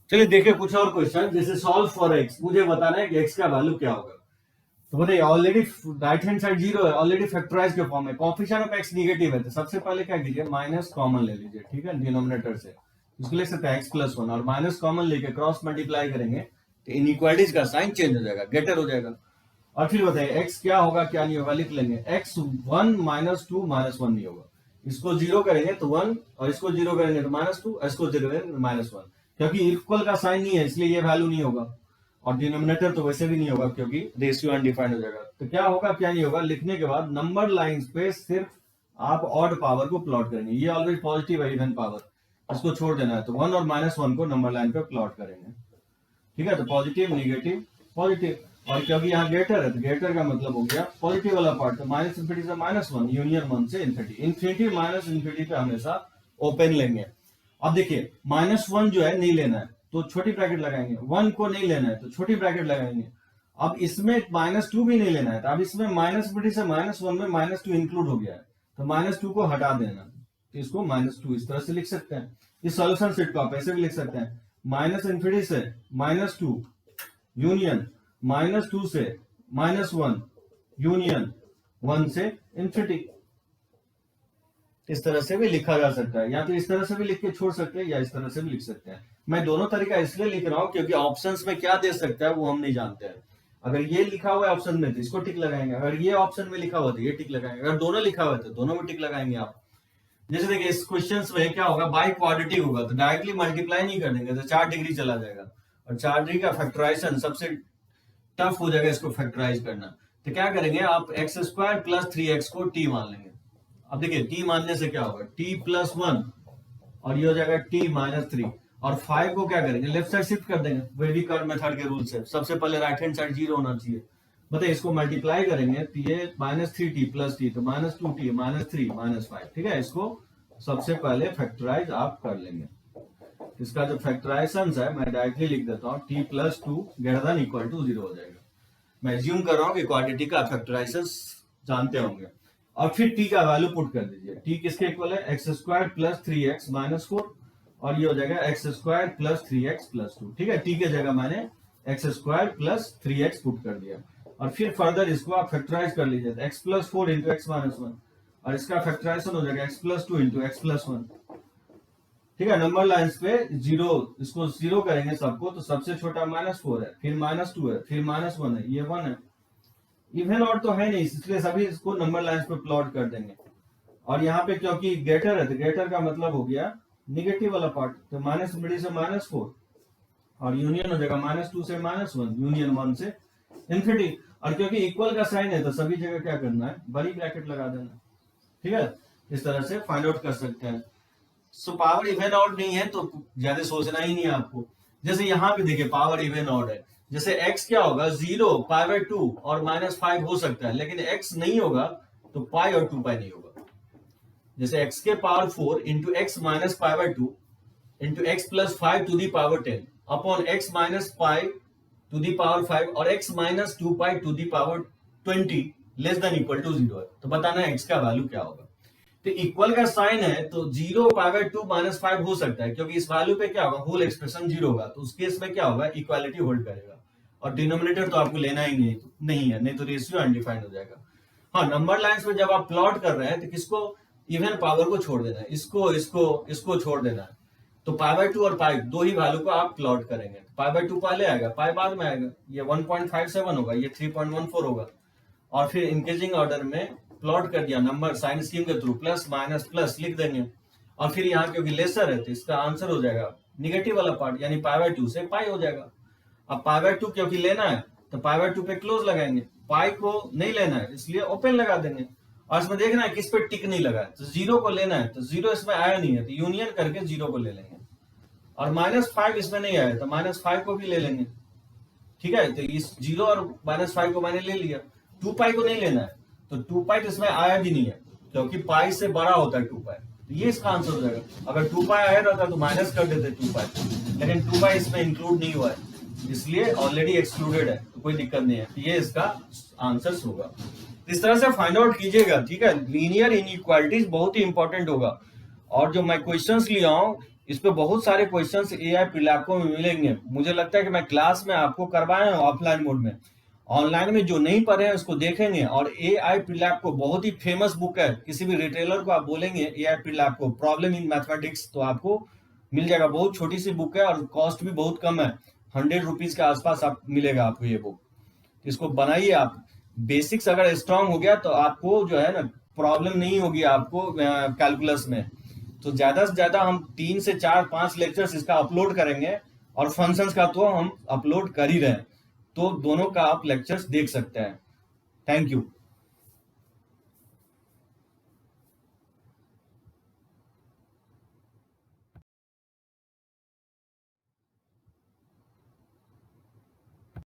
चलिए देखिए कुछ और क्वेश्चन, जैसे सॉल्व फॉर एक्स, मुझे बताना है कि एक्स का वैल्यू क्या होगा। तो बताइए ऑलरेडी राइट हैंड साइड 0 है, ऑलरेडी फैक्टराइज के फॉर्म में, कोएफिशिएंट ऑफ एक्स नेगेटिव है, तो सबसे पहले क्या कीजिए माइनस कॉमन ले लीजिए, ठीक है, डिनोमिनेटर से। इसको लिख सकते हैं x+1 और माइनस कॉमन लेके क्रॉस मल्टीप्लाई करेंगे तो इनइक्वालिटीज का साइन चेंज हो जाएगा, ग्रेटर हो जाएगा। और फिर बताइए x क्या होगा क्या नहीं होगा लिख लेंगे। x 1 -2 -1 नहीं होगा, इसको 0 करेंगे तो 1 और इसको 0 करेंगे तो -2, इसको 0 करेंगे तो -1, क्योंकि इक्वल का साइन नहीं है इसलिए ये वैल्यू नहीं होगा। और डिनोमिनेटर तो वैसे भी नहीं होगा क्योंकि रेशियो अनडिफाइंड हो जाएगा। तो क्या होगा क्या नहीं होगा लिखने के बाद नंबर लाइंस पे सिर्फ आप ऑड पावर को प्लॉट करेंगे, ये ऑलवेज पॉजिटिव है इवन पावर, इसको छोड़ देना है, तो 1 और -1 को नंबर लाइन पे प्लॉट करेंगे, ठीक है। तो पॉजिटिव निगेटिव पॉजिटिव, और क्योंकि यहाँ ग्रेटर है तो ग्रेटर का मतलब हो गया पॉजिटिव वाला पार्ट, तो -∞ से -1 यूनियन 1 से इन्फिनिटी, इन्फिनिटी -∞ पे हमेशा ओपन लेंगे। अब देखिए -1 जो है नहीं लेना है तो छोटी ब्रैकेट लगाएंगे, 1 को नहीं लेना है तो छोटी ब्रैकेट लगाएंगे। अब इसमें -2 भी नहीं लेना है, तो अब इसमें -∞ से -1 में -2 इंक्लूड हो गया है, तो -2 को हटा देना, तो इसको -2 इस तरह से लिख सकते हैं। इस सॉल्यूशन सेट को आप ऐसे भी लिख सकते हैं, -∞ से -2 यूनियन -2 से -1 यूनियन 1 से इन्फिनिटी। इस तरह से भी लिखा जा सकता है, या तो इस तरह से भी लिख के छोड़ सकते हैं या इस तरह से भी लिख सकते हैं। मैं दोनों तरीका इसलिए लिख रहा हूं क्योंकि ऑप्शंस में क्या दे सकता है वो हम नहीं जानते हैं। अगर ये लिखा हुआ है ऑप्शन में तो इसको टिक लगाएंगे, अगर ये ऑप्शन में लिखा हुआ तो ये टिक लगाएंगे, अगर दोनों लिखा हुआ है तो दोनों में टिक लगाएंगे आप। जैसे देखिए इस क्वेश्चन में क्या होगा, बाई क्वाड्रेटिक होगा तो डायरेक्टली मल्टीप्लाई नहीं कर देंगे तो 4 डिग्री चला जाएगा, और 4 डिग्री का फैक्टराइजेशन सबसे टफ हो जाएगा इसको फैक्टराइज करना। तो क्या करेंगे आप एक्स स्क्वायर प्लस 3x को टी मान लेंगे। अब देखिए टी मानने से क्या होगा, टी प्लस 1 और ये हो जाएगा टी माइनस 3, और 5 को क्या करेंगे लेफ्ट साइड शिफ्ट कर देंगे वेरी कर्व मेथड के रूल से। सबसे पहले राइट हैंड साइड 0 होना चाहिए। बताइए इसको मल्टीप्लाई करेंगे तो ये -3t प्लस टी तो -2t -3 -5, ठीक है। इसको सबसे पहले फैक्टराइज आप कर लेंगे। इसका जो फैक्टराइजेशन है मैं डायरेक्टली लिख देता हूँ, t plus 2 greater than equal to 0 हो जाएगा। मैं एज्यूम कर रहा हूँ कि क्वाड्रेटिक का फैक्टराइजेशन जानते होंगे। और फिर t का वैल्यू पुट कर दीजिए। t किसके इक्वल है, x square plus 3x minus 4, और ये हो जाएगा x square plus 3x plus 2, ठीक है। t की जगह मैंने x square plus 3x put कर दिया, और फिर फर्दर इसको आप फैक्टराइज कर लीजिए, x plus 4 into x minus 1, और इसका फैक्टराइजेशन हो जाएगा x plus 2 into x plus 1, ठीक है। नंबर लाइंस पे 0, इसको 0 करेंगे सबको तो सबसे छोटा -4 है, फिर -2 है, फिर -1 है, ये 1 है। इवन और तो है नहीं, इसलिए सभी इसको नंबर लाइंस पे प्लॉट कर देंगे। और यहाँ पे क्योंकि ग्रेटर है तो ग्रेटर का मतलब हो गया निगेटिव वाला पार्ट, तो -3 से -4, और यूनियन हो जाएगा -2 से -1, यूनियन 1 से इन्फिनिटी। और क्योंकि इक्वल का साइन है तो सभी जगह क्या करना है, बड़ी ब्रैकेट लगा देना, ठीक है। इस तरह से फाइंड आउट कर सकते हैं। सो पावर इवन ऑड नहीं है तो ज्यादा सोचना ही नहीं है आपको। जैसे यहाँ पे देखिए पावर इवन ऑड है, जैसे x क्या होगा 0 π/2 और -5 हो सकता है, लेकिन x नहीं होगा तो पाई और 2 पाई नहीं होगा। जैसे x के power 4 into x minus π/2 into x plus 5 to the power 10 upon x minus pi to the power 5 और x minus 2 pi to the power 20 less than equal to 0 है, तो बताना है x का वैल्यू क्या होगा। तो इक्वल का साइन है तो 0 π/2 -5 हो सकता है, क्योंकि इस वैल्यू पे क्या होगा, होल एक्सप्रेशन 0 होगा, तो उस केस में क्या होगा, इक्वालिटी होल्ड करेगा। और डिनोमिनेटर तो आपको लेना ही नहीं है, नहीं तो रेशियो अनडिफाइंड हो जाएगा। हाँ, नंबर लाइंस में जब आप प्लॉट कर रहे हैं तो किसको, इवन पावर को छोड़ देना है, इसको छोड़ देना है। तो π/2 और पाई दो ही वैल्यू को आप प्लॉट करेंगे। π/2 पहले आएगा, पाई बाद में आएगा, ये 1.57 होगा, ये 3.14 होगा। और फिर इंक्रीजिंग ऑर्डर में प्लॉट कर दिया, नंबर साइन स्कीम के थ्रू प्लस माइनस प्लस लिख देंगे। और फिर यहाँ क्योंकि लेसर है तो इसका आंसर हो जाएगा निगेटिव वाला पार्ट, यानी π/2 से पाई हो जाएगा। अब π/2 क्योंकि लेना है तो π/2 पे क्लोज लगाएंगे, पाई को नहीं लेना है इसलिए ओपन लगा देंगे। और इसमें देखना है किस पे टिक नहीं लगा है, तो 0 को लेना है, तो 0 इसमें आया नहीं है तो यूनियन करके 0 को ले लेंगे। और -5 इसमें नहीं आया तो -5 को भी ले लेंगे, ठीक है। तो इस 0 और -5 को मैंने ले लिया। 2 पाई को नहीं लेना है, तो 2 पाई तो इसमें आया भी नहीं है, क्योंकि पाई से बड़ा होता है 2 पाई, तो ये इसका आंसर हो जाएगा। अगर 2 पाई आया रहता तो माइनस कर देते 2 पाई, लेकिन 2 पाई इसमें इंक्लूड नहीं हुआ है, इसलिए ऑलरेडी एक्सक्लूडेड है, तो कोई दिक्कत नहीं है। तो ये इसका आंसर होगा। इस तरह से फाइंड आउट कीजिएगा, ठीक है। लीनियर इनइक्वालिटीज बहुत ही इंपॉर्टेंट होगा। और जो मैं क्वेश्चंस लिया हूँ इस पे बहुत सारे क्वेश्चंस एआई प्रीलैब में मिलेंगे। मुझे लगता है कि मैं क्लास में आपको करवाया हूँ ऑफलाइन मोड में, ऑनलाइन में जो नहीं पढ़े हैं उसको देखेंगे। और एआई प्रीलैब को बहुत ही फेमस बुक है, किसी भी रिटेलर को आप बोलेंगे एआई प्रीलैब को प्रॉब्लम इन मैथमेटिक्स तो आपको मिल जाएगा। बहुत छोटी सी बुक है और कॉस्ट भी बहुत कम है, 100 रुपीज के आसपास आप मिलेगा आपको ये बुक। इसको बनाइए आप, बेसिक्स अगर स्ट्रांग हो गया तो आपको जो है ना प्रॉब्लम नहीं होगी आपको कैलकुलस में। तो ज्यादा से ज्यादा हम 3 से 4-5 लेक्चर्स इसका अपलोड करेंगे, और फंक्शंस का तो हम अपलोड कर ही रहे हैं, तो दोनों का आप लेक्चर्स देख सकते हैं। Thank you.